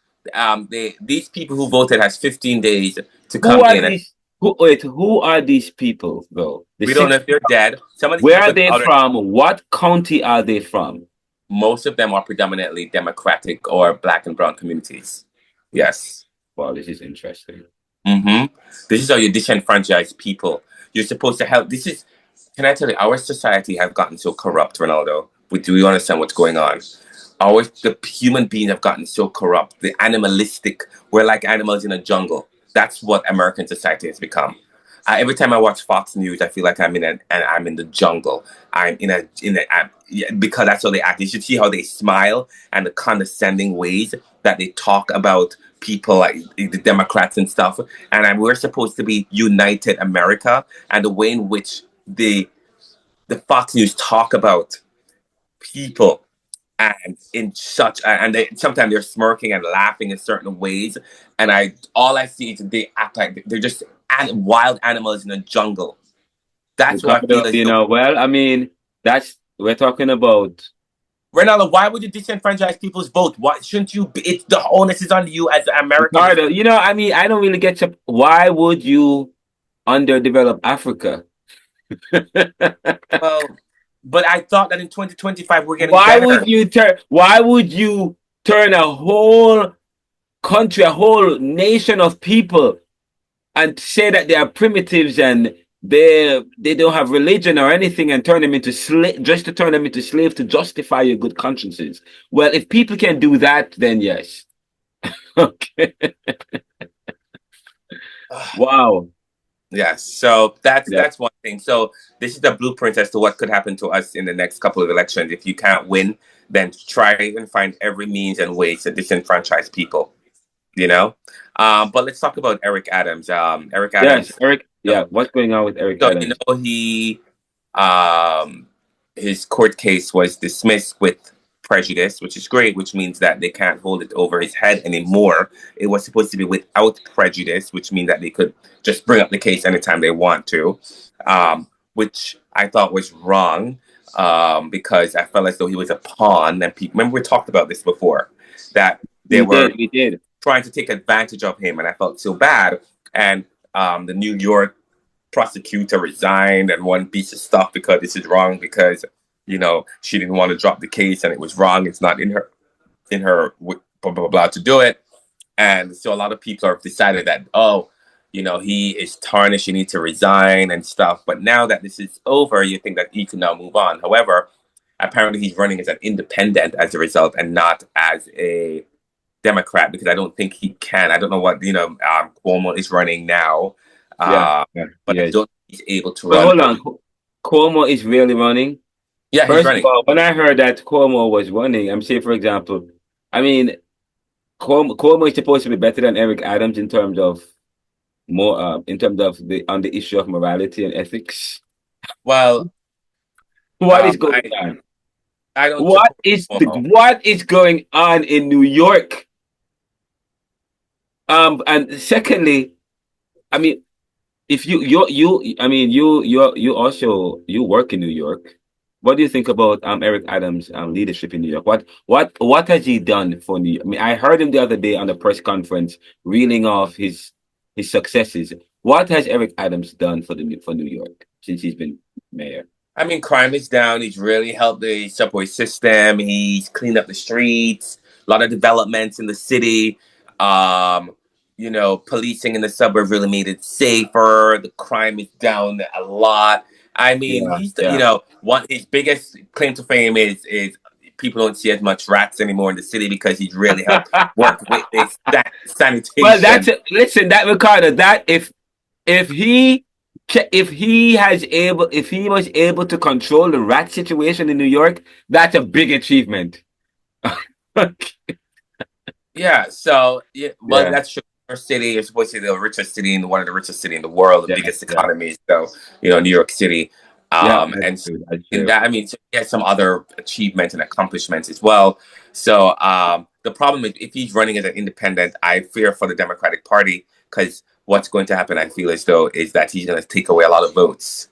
C: these people who voted has 15 days to come in.
B: Who are these people, though?
C: We don't know if they're dead.
B: Where are they from? What county are they from?
C: Most of them are predominantly Democratic or Black and brown communities. Yes.
B: Wow, this is interesting.
C: Mm-hmm. This is how you disenfranchise people. You're supposed to help. Can I tell you, our society has gotten so corrupt, Renaldo. Do you understand what's going on? The human beings have gotten so corrupt. The animalistic, we're like animals in a jungle. That's what American society has become. Every time I watch Fox News, I feel like I'm in the jungle. I'm because that's how they act. You should see how they smile and the condescending ways that they talk about people like the Democrats and stuff. And we're supposed to be united America, and the way in which the Fox News talk about people and sometimes they're smirking and laughing in certain ways, and all I see is they act like they're just wild animals in a jungle. That's what I feel.
B: Well, I mean, we're talking about.
C: Renaldo, why would you disenfranchise people's vote? Why shouldn't you? The onus is on you as an American.
B: Ricardo, I mean, I don't really get you. Why would you underdevelop Africa?
C: Well, but I thought that in 2025 we're getting
B: Why
C: better.
B: Why would you turn a whole country, a whole nation of people, and say that they are primitives and they don't have religion or anything, and turn them into just to turn them into slaves to justify your good consciences? Well, if people can do that, then yes. Okay. Wow.
C: Yes, so that's one thing. So this is the blueprint as to what could happen to us in the next couple of elections. If you can't win, then try and find every means and ways to disenfranchise people. But let's talk about Eric Adams. Eric Adams.
B: Yes, Eric. Yeah, what's going on with Eric Adams?
C: His court case was dismissed with prejudice, which is great, which means that they can't hold it over his head anymore. It was supposed to be without prejudice, which means that they could just bring up the case anytime they want to, which I thought was wrong, because I felt as though he was a pawn. And remember, we talked about this before, that we did trying to take advantage of him, and I felt so bad. And the New York prosecutor resigned and one piece of stuff because this is wrong because she didn't want to drop the case and it was wrong. It's not in her blah blah blah to do it. And so a lot of people have decided that, he is tarnished, he needs to resign and stuff. But now that this is over, you think that he can now move on. However, apparently he's running as an independent as a result and not as a Democrat, because I don't think he can. I don't know what, Cuomo is running now. But I don't think he's able to run.
B: Hold on. Cuomo is really running?
C: Yeah, he's running.
B: First of all, when I heard that Cuomo was running, I'm saying, for example, Cuomo is supposed to be better than Eric Adams in terms of on the issue of morality and ethics.
C: Well,
B: what is going on?
C: I don't.
B: What is going on in New York? And secondly, if you work in New York. What do you think about Eric Adams' leadership in New York? What has he done for New York? I heard him the other day on the press conference reeling off his successes. What has Eric Adams done for New York since he's been mayor?
C: Crime is down. He's really helped the subway system. He's cleaned up the streets. A lot of developments in the city. Policing in the suburbs really made it safer. The crime is down a lot. His biggest claim to fame is people don't see as much rats anymore in the city because he's really helped work with this sanitation.
B: Well, listen, that Ricardo, that if he was able to control the rat situation in New York, that's a big achievement.
C: Yeah. So, that's true. Our city is supposed to be the richest city one of the richest city in the world, the biggest economy. So, New York City. And so he has some other achievements and accomplishments as well. So, the problem is if he's running as an independent, I fear for the Democratic Party, because what's going to happen, I feel as though, is that he's going to take away a lot of votes.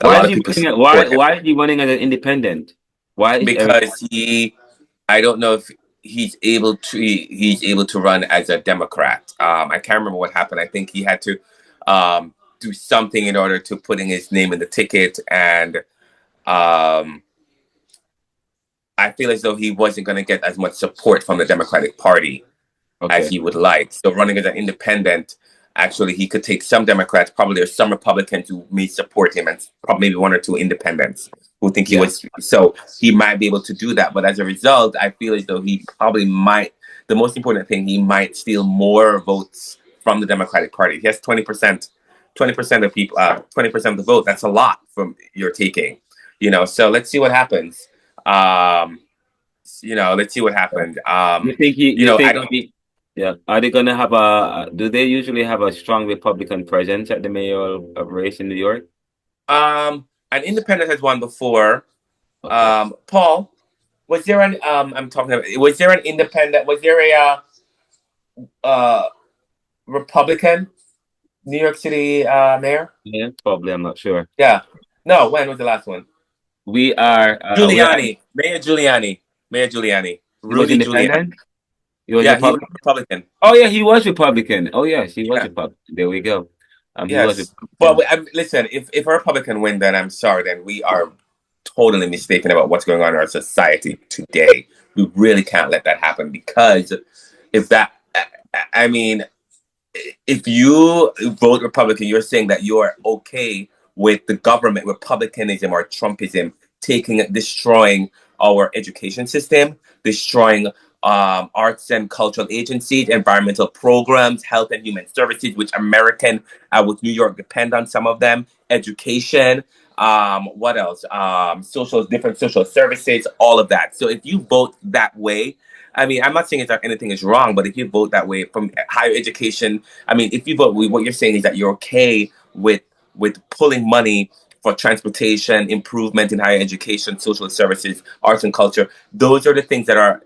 B: Why is he running as an independent?
C: Because I don't know if he's able to run as a Democrat. I can't remember what happened. I think he had to do something in order to putting his name in the ticket, and I feel as though he wasn't going to get as much support from the Democratic Party as he would like. So running as an independent, actually, he could take some Democrats, probably there's some Republicans who may support him, and probably maybe one or two independents who think he was. So he might be able to do that. But as a result, I feel as though he probably might. The most important thing, he might steal more votes from the Democratic Party. He has 20% of people, 20% of the vote. That's a lot from you're taking. So let's see what happens. Let's see what happens.
B: You think are they going to have do they usually have a strong Republican presence at the mayoral race in New York?
C: An independent has won before. Paul, was there was there an independent, was there a Republican New York City mayor?
B: Yeah, probably, I'm not sure.
C: Yeah. No, when was the last one?
B: We are
C: Giuliani. Mayor Giuliani.
B: Rudy Giuliani. He was
C: Republican.
B: Oh yeah, he was Republican. Oh yes, he was Republican. There we go.
C: Yes. Well, listen, if a Republican win, then I'm sorry, then we are totally mistaken about what's going on in our society today. We really can't let that happen, because if you vote Republican, you're saying that you're okay with the government, republicanism or Trumpism, destroying our education system, destroying arts and cultural agencies, environmental programs, health and human services, which with New York depend on some of them, education, what else? Different social services, all of that. So if you vote that way, I'm not saying anything is wrong, but if you vote that way from higher education, if you vote, what you're saying is that you're okay with pulling money for transportation, improvement in higher education, social services, arts and culture. Those are the things that are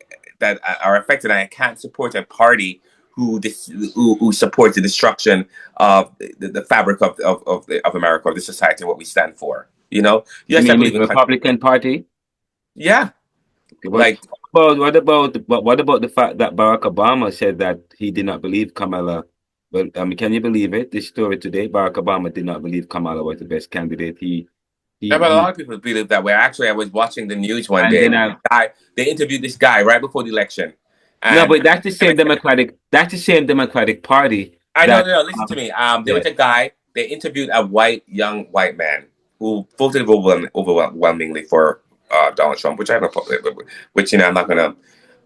C: affected. And I can't support a party who supports the destruction of the fabric of America, of the society, what we stand for. Yes,
B: I believe in Republican Party.
C: Yeah.
B: What about the fact that Barack Obama said that he did not believe Kamala Well, can you believe it? This story today, Barack Obama did not believe Kamala was the best candidate.
C: Yeah, but a lot
B: He
C: of people believe that way. Actually, I was watching the news one
B: and
C: day.
B: then
C: And they interviewed this guy right before the election,
B: no,
C: and
B: but that's the same Democratic. That's the same Democratic Party
C: I know,
B: that.
C: no, no, listen to me. There
B: Yeah.
C: was a guy, they interviewed a young white man who voted overwhelmingly for Donald Trump, which I have no problem with, which, I'm not going to.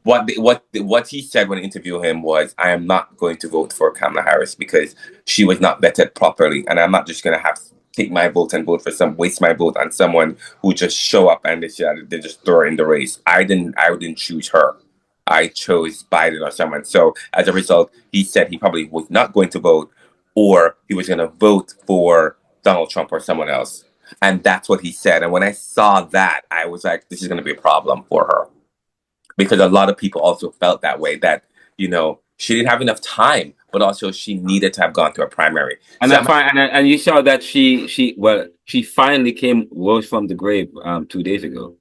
C: What he said when I interviewed him was, I am not going to vote for Kamala Harris because she was not vetted properly. And I'm not just going to have to take my vote and waste my vote on someone who just show up and they just throw her in the race. I didn't choose her. I chose Biden or someone. So as a result, he said he probably was not going to vote, or he was going to vote for Donald Trump or someone else. And that's what he said. And when I saw that, I was like, this is going to be a problem for her. Because a lot of people also felt that way, that, she didn't have enough time, but also she needed to have gone to a primary.
B: And
C: So
B: I find and you saw that she finally rose from the grave 2 days ago.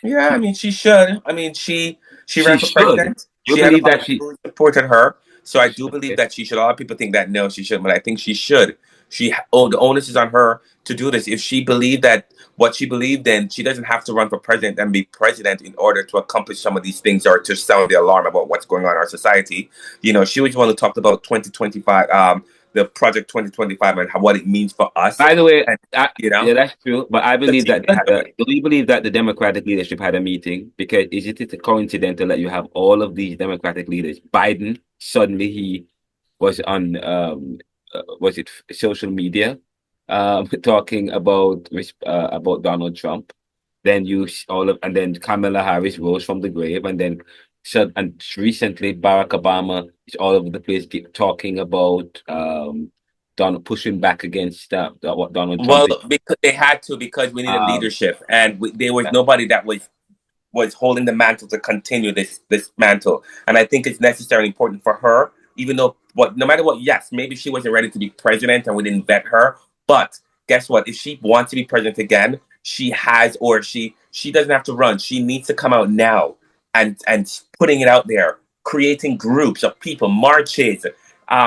C: yeah, I mean, she should. I mean, she
B: She
C: ran for
B: should.
C: president.
B: You
C: She had a
B: believe
C: lot
B: that
C: of people who supported her. So I do believe
B: okay.
C: that she should. A lot of people think that no, she shouldn't, but I think she should. The onus is on her to do this. If she believed that what she believed in, she doesn't have to run for president and be president in order to accomplish some of these things or to sound the alarm about what's going on in our society. She was the one who talked about 2025, the project 2025, and what it means for us.
B: By the way,
C: And
B: yeah, that's true. But I
C: so
B: believe
C: she
B: that
C: can do it.
B: do you believe that the Democratic leadership had a meeting? Because is it coincidental that you have all of these Democratic leaders? Biden suddenly he was on was it social media talking about Donald Trump. Then and then Kamala Harris rose from the grave, and then and recently Barack Obama is all over the place talking about Donald pushing back against what Donald Trump
C: Well,
B: is.
C: because they had to, because we needed
B: Um,
C: leadership, and there was nobody that was holding the mantle to continue this mantle. And I think it's necessarily important for her, even though no matter what, yes, maybe she wasn't ready to be president and we didn't vet her. But guess what? If she wants to be president again, she has, or she doesn't have to run. She needs to come out now and putting it out there, creating groups of people, marches.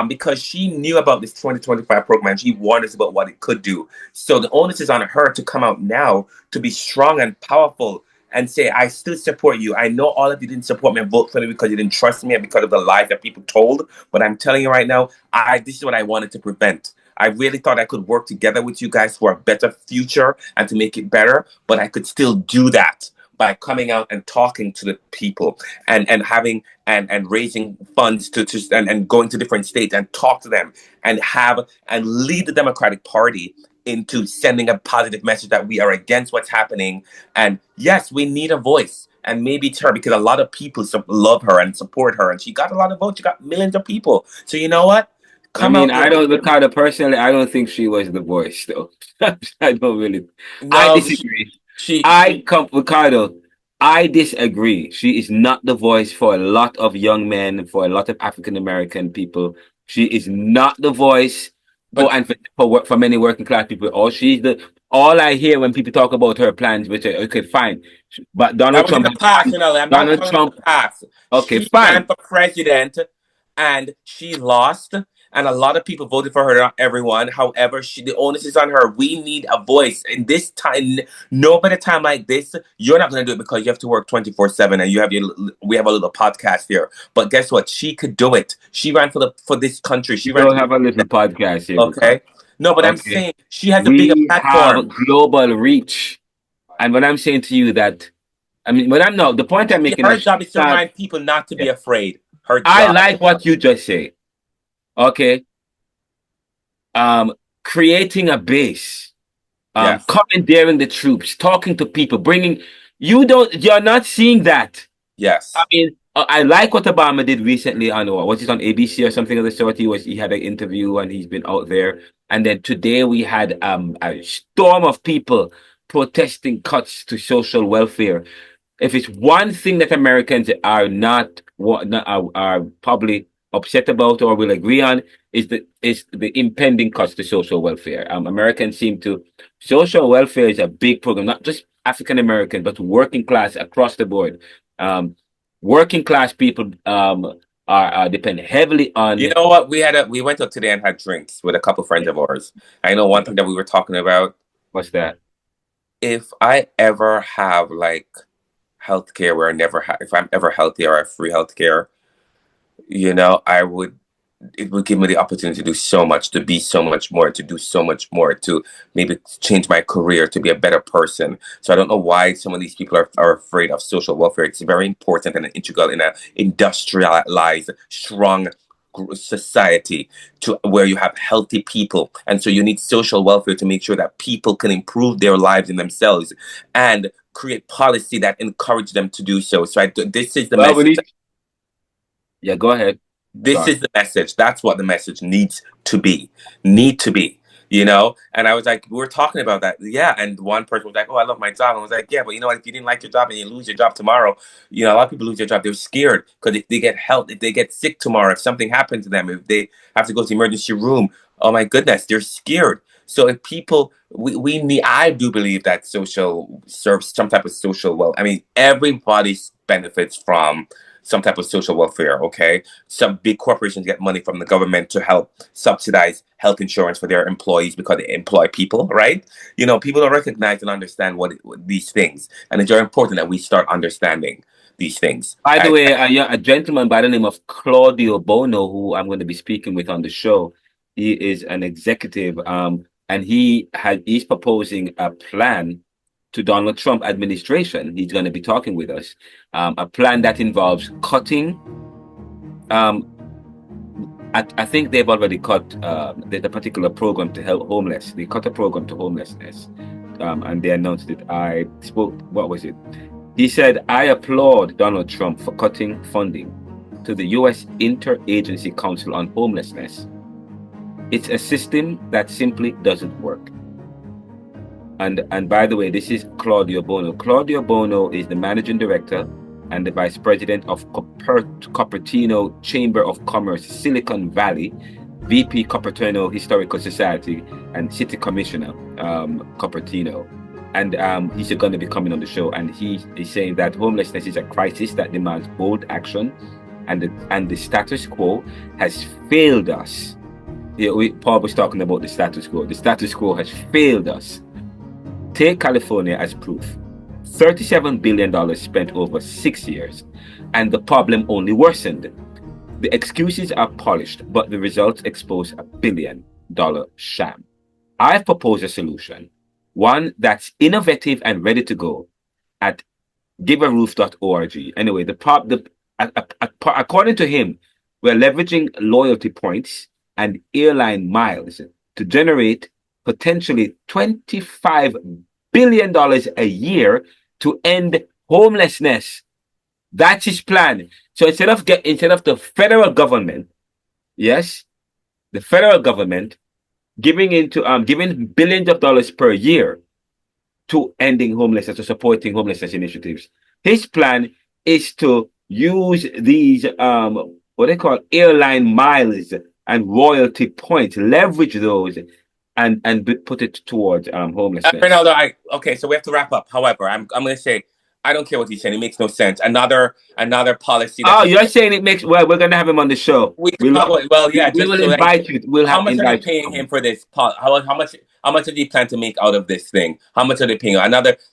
C: Because she knew about this 2025 program and she warned us about what it could do. So the onus is on her to come out now to be strong and powerful and say, I still support you. I know all of you didn't support me and vote for me because you didn't trust me and because of the lies that people told. But I'm telling you right now, this is what I wanted to prevent. I really thought I could work together with you guys for a better future and to make it better, but I could still do that by coming out and talking to the people and having and raising funds and going to different states and talk to them and lead the Democratic Party into sending a positive message that we are against what's happening. And yes, we need a voice. And maybe it's her, because a lot of people love her and support her. And she got a lot of votes. She got millions of people. So you know what?
B: I
C: Come
B: mean,
C: out there.
B: I don't, Ricardo, personally, I don't think she was the voice, though. I don't really. I
C: No,
B: disagree.
C: she
B: Ricardo, I disagree. She is not the voice for a lot of young men, for a lot of African American people. She is not the voice
C: but
B: for many working class people. All I hear when people talk about her plans, which are okay, fine. But
C: that
B: Donald
C: was in
B: Trump
C: the
B: has
C: past,
B: plans.
C: I'm not
B: Donald
C: talking about
B: Trump,
C: the past.
B: okay,
C: She ran
B: fine.
C: for president and she lost. And a lot of people voted for her, not everyone. However, the onus is on her. We need a voice. In this time, no better time like this, you're not going to do it because you have to work 24/7 and we have a little podcast here. But guess what? She could do it. She ran for this country.
B: We
C: She ran to
B: don't
C: be
B: have a little podcast here, Ricardo.
C: okay. No, but I'm
B: Okay.
C: saying she has a bigger
B: We have
C: platform.
B: global reach. And what I'm saying to you that, I mean, but I'm not, the point I'm making
C: Her
B: is,
C: job is to remind people not to
B: yeah.
C: be afraid. Her
B: I
C: job.
B: like what you just say. Okay. Creating a base,
C: Yes.
B: commandeering the troops, talking to people, you're not seeing that. I
C: Yes.
B: mean, I like what Obama did recently on, was it on ABC or something of the sort? He had an interview and he's been out there. And then today we had a storm of people protesting cuts to social welfare. If it's one thing that Americans are not what are probably upset about or will agree on is the impending cuts to social welfare. Americans seem to social welfare is a big program, not just African American, but working class across the board. Um, Working class people depend heavily on.
C: You know what? We went out today and had drinks with a couple friends of ours. I know one thing that we were talking about.
B: What's that?
C: If I ever have like healthcare where I never have, if I'm ever healthy or I have free healthcare, I would, it would give me the opportunity to do so much, to be so much more, to do so much more, to maybe change my career, to be a better person. So I don't know why some of these people are afraid of social welfare. It's very important and integral in an industrialized, strong society to where you have healthy people. And so you need social welfare to make sure that people can improve their lives in themselves and create policy that encourage them to do so. So this is the message.
B: Yeah, go ahead.
C: This is the message. That's what the message needs to be. Need to be. And I was like, we were talking about that. Yeah. And one person was like, oh, I love my job. And I was like, yeah, but you know what? If you didn't like your job and you lose your job tomorrow, a lot of people lose their job. They're scared because if they get help, if they get sick tomorrow, if something happens to them, if they have to go to the emergency room, oh my goodness, they're scared. So if people, we need, I do believe that social serves some type of social I mean, everybody benefits from some type of social welfare, okay? Some big corporations get money from the government to help subsidize health insurance for their employees because they employ people, right? People don't recognize and understand what these things. And it's very important that we start understanding these things.
B: By the way, a gentleman by the name of Claudio Bono, who I'm going to be speaking with on the show, he is an executive, and he's proposing a plan to Donald Trump administration. He's going to be talking with us, a plan that involves cutting. I think they've already cut. There's a particular program to help homeless. They cut a program to homelessness, and they announced it. I spoke. What was it? He said, "I applaud Donald Trump for cutting funding to the U.S. Interagency Council on Homelessness. It's a system that simply doesn't work." And by the way, this is Claudio Bono. Claudio Bono is the managing director and the vice president of Cupertino Chamber of Commerce, Silicon Valley, VP Cupertino Historical Society, and City Commissioner, Cupertino. And he's going to be coming on the show, and he is saying that homelessness is a crisis that demands bold action, and the status quo has failed us. Paul was talking about the status quo. The status quo has failed us. Take California as proof. $37 billion spent over 6 years, and the problem only worsened. The excuses are polished, but the results expose a $1 billion sham. I've proposed a solution, one that's innovative and ready to go, at givearoof.org. Anyway, according to him, we're leveraging loyalty points and airline miles to generate potentially $25 billion a year to end homelessness. That's his plan. So instead of the federal government, yes, the federal government giving billions of dollars per year to ending homelessness or supporting homelessness initiatives, his plan is to use these what they call airline miles and royalty points, leverage those and put it towards homelessness.
C: Renaldo, okay, so we have to wrap up. However, I'm going to say, I don't care what he's saying. It makes no sense. Another policy.
B: You're saying it makes. Well, we're going to have him on the show.
C: We will invite you. How much are they paying him for this? How much do they plan to make out of this thing? How much are they paying?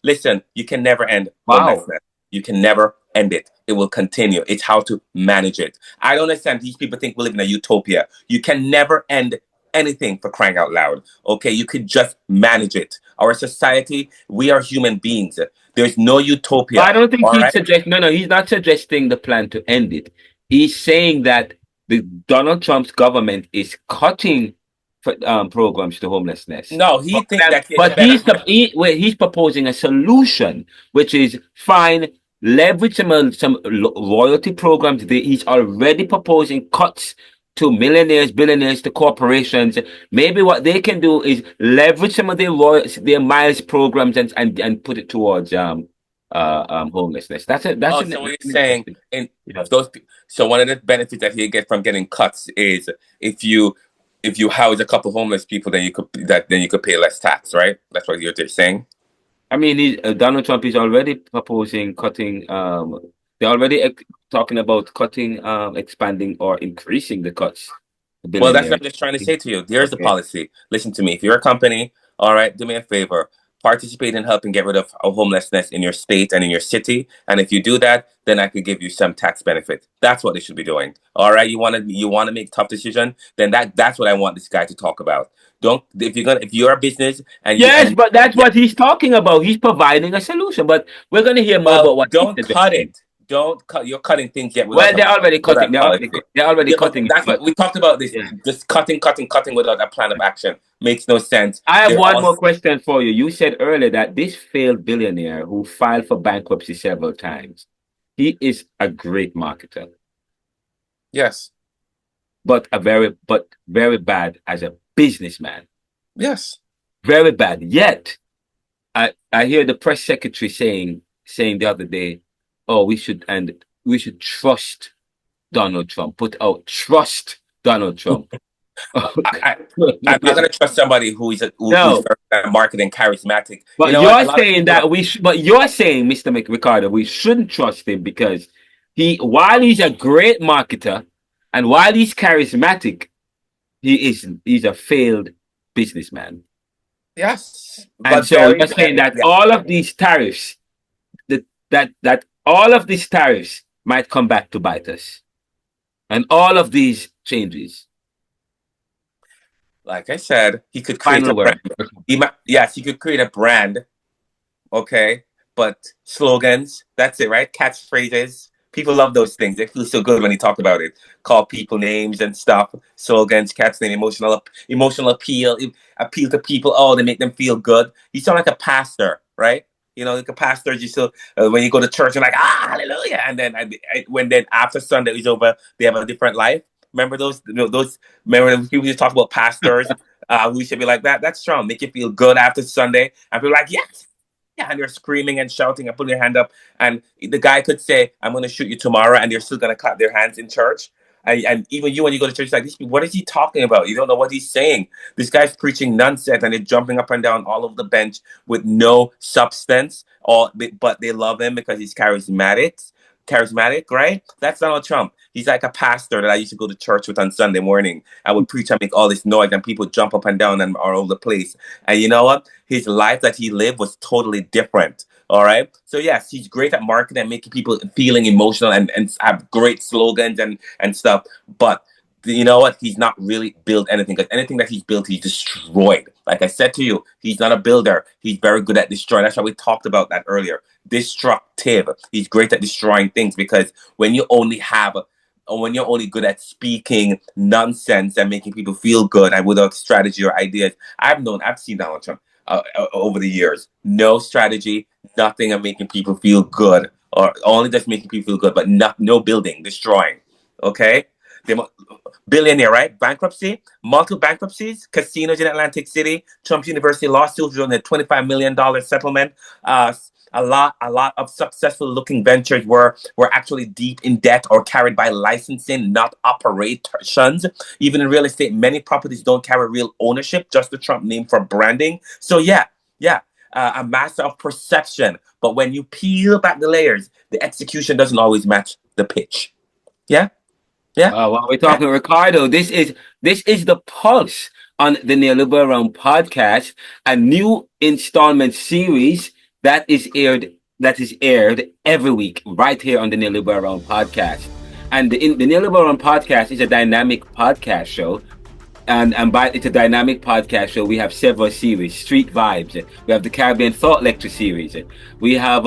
C: Listen, you can never end homelessness. You can never end it. It will continue. It's how to manage it. I don't understand. These people think we live in a utopia. You can never end anything, for crying out loud. Okay, you could just manage it. Our society, we are human beings. There's no utopia.
B: I don't think he's suggesting. No, he's not suggesting the plan to end it. He's saying that the Donald Trump's government is cutting programs to homelessness.
C: No, he thinks that.
B: But he's proposing a solution, which is fine. Leverage some royalty programs. He's already proposing cuts to millionaires, billionaires, to corporations. Maybe what they can do is leverage some of their miles programs and put it towards homelessness. That's it.
C: So you're saying so one of the benefits that he gets from getting cuts is if you house a couple homeless people, then you could pay less tax, right? That's what you're saying.
B: I mean, Donald Trump is already proposing cutting They're already talking about cutting, expanding, or increasing the cuts.
C: Well, that's what
B: Billionaires.
C: I'm just trying to say to you. Here's the
B: Okay.
C: policy. Listen to me. If you're a company, all right, do me a favor. Participate in helping get rid of homelessness in your state and in your city. And if you do that, then I could give you some tax benefit. That's what they should be doing. All right. You want to make tough decision, then that's what I want this guy to talk about. Don't if you're a business and you
B: Yes,
C: and
B: but that's
C: yeah,
B: what he's talking about. He's providing a solution. But we're going to hear more
C: well,
B: about what he's
C: don't cut
B: suggesting.
C: it. Don't cut. You're cutting things yet
B: Well,
C: without
B: they're already cutting.
C: without policy.
B: They're already
C: Yeah, but
B: cutting it.
C: that's what
B: But
C: we talked about. This
B: yeah.
C: just cutting without a plan of action makes no sense.
B: I have
C: They're
B: one
C: all
B: more question for you. You said earlier that this failed billionaire who filed for bankruptcy several times, he is a great marketer,
C: yes,
B: but very bad as a businessman.
C: yes.
B: Very bad. Yet I hear the press secretary saying the other day, oh, we should trust Donald Trump. Put out trust Donald Trump.
C: I, I'm not gonna trust somebody who's
B: No,
C: very marketing charismatic. You
B: but
C: know what? A
B: you're
C: lot of
B: saying
C: people.
B: that but you're saying, Mr. Ricardo, we shouldn't trust him because while he's a great marketer and while he's charismatic, he's a failed businessman.
C: Yes,
B: And
C: but
B: so
C: very
B: you're saying that
C: yeah.
B: all of these tariffs, that all of these tariffs might come back to bite us, and all of these changes.
C: Like I said, he could create a
B: Final
C: brand.
B: word.
C: Yes, he could create a brand. Okay, but slogans, that's it, right? Catchphrases. People love those things. They feel so good when you talk about it. Call people names and stuff. Slogans, catch them, emotional appeal, appeal to people. Oh, they make them feel good. You sound like a pastor, right? You know, like a pastor. You still when you go to church, you're like, hallelujah, and then when then after Sunday is over, they have a different life. Remember those? Those. Remember when people used to talk about pastors who should be like that. That's strong. Make you feel good after Sunday, and people are like, yes, yeah, and you're screaming and shouting and putting your hand up, and the guy could say, "I'm going to shoot you tomorrow," and they're still going to clap their hands in church. And even you, when you go to church, like this, what is he talking about? You don't know what he's saying. This guy's preaching nonsense, and they're jumping up and down all over the bench with no substance. But they love him because he's charismatic, right? That's Donald Trump. He's like a pastor that I used to go to church with on Sunday morning. I would preach and make all this noise, and people jump up and down and all over the place. And you know what? His life that he lived was totally different. All right. So yes, he's great at marketing and making people feeling emotional and have great slogans and stuff. But you know what? He's not really built anything because anything that he's built, he's destroyed. Like I said to you, he's not a builder. He's very good at destroying. That's why we talked about that earlier. Destructive. He's great at destroying things because when you only have or when you're only good at speaking nonsense and making people feel good and without strategy or ideas. I've seen Donald Trump over the years. No strategy, nothing of making people feel good, or only just making people feel good, but no building, destroying. Okay? Billionaire, right? Bankruptcy, multiple bankruptcies, casinos in Atlantic City, Trump University lawsuits on a $25 million settlement. A lot of successful looking ventures were actually deep in debt or carried by licensing, not operations. Even in real estate, many properties don't carry real ownership, just the Trump name for branding. So yeah, a master of perception. But when you peel back the layers, the execution doesn't always match the pitch. Yeah, yeah.
B: While we're talking, Ricardo, this is the Pulse on the Neoliberal podcast, a new installment series that is aired every week right here on the Neoliberal podcast. And the Neoliberal podcast is a dynamic podcast show. And by it's a dynamic podcast show. We have several series: Street Vibes. We have the Caribbean Thought Lecture series. We have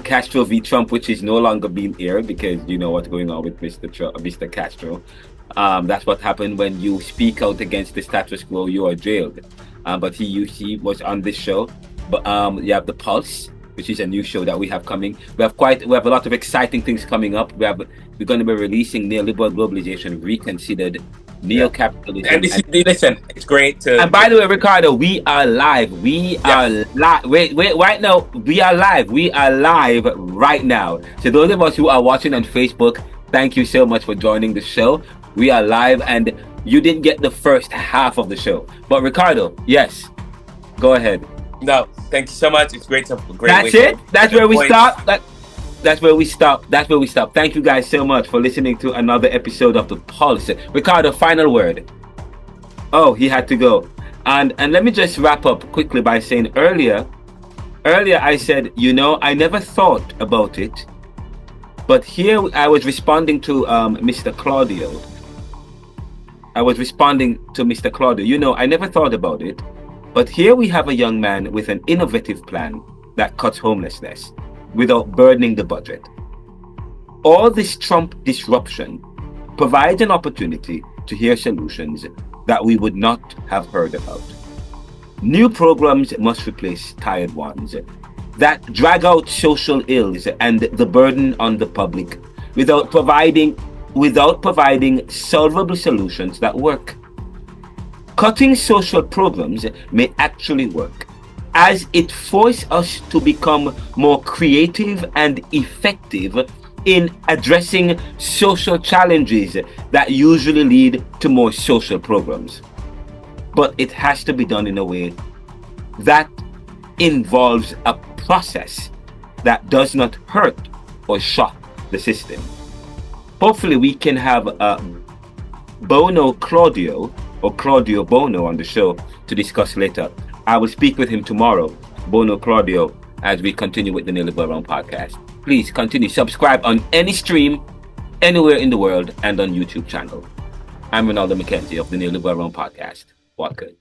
B: Castro v Trump, which is no longer being aired because you know what's going on with Mr. Castro. That's what happened when you speak out against the status quo. You are jailed. But he was on this show. But you have the Pulse, which is a new show that we have coming. We have a lot of exciting things coming up. We're going to be releasing Neoliberal Globalization Reconsidered, Neo-Capitalism.
C: And listen, it's great to.
B: And by the way, Ricardo, we are live. We are live. Wait, right now, we are live. We are live right now. So those of us who are watching on Facebook, thank you so much for joining the show. We are live, and you didn't get the first half of the show. But Ricardo, yes, go ahead.
C: No, thank you so much. It's great to.
B: That's it. That's where we start. that's where we stop. That's where we stop. Thank you guys so much for listening to another episode of the Policy. Ricardo, final word. Oh, he had to go. And let me just wrap up quickly by saying earlier I said, I never thought about it, but here I was responding to Mr. Claudio. I never thought about it, but here we have a young man with an innovative plan that cuts homelessness without burdening the budget. All this Trump disruption provides an opportunity to hear solutions that we would not have heard about. New programs must replace tired ones that drag out social ills and the burden on the public without providing solvable solutions that work. Cutting social programs may actually work, as it forces us to become more creative and effective in addressing social challenges that usually lead to more social programs. But it has to be done in a way that involves a process that does not hurt or shock the system. Hopefully we can have Bono Claudio or Claudio Bono on the show to discuss later. I will speak with him tomorrow, Bono Claudio, as we continue with the Neoliberal podcast. Please continue, subscribe on any stream, anywhere in the world, and on YouTube channel. I'm Renaldo McKenzie of the Neoliberal podcast. What good?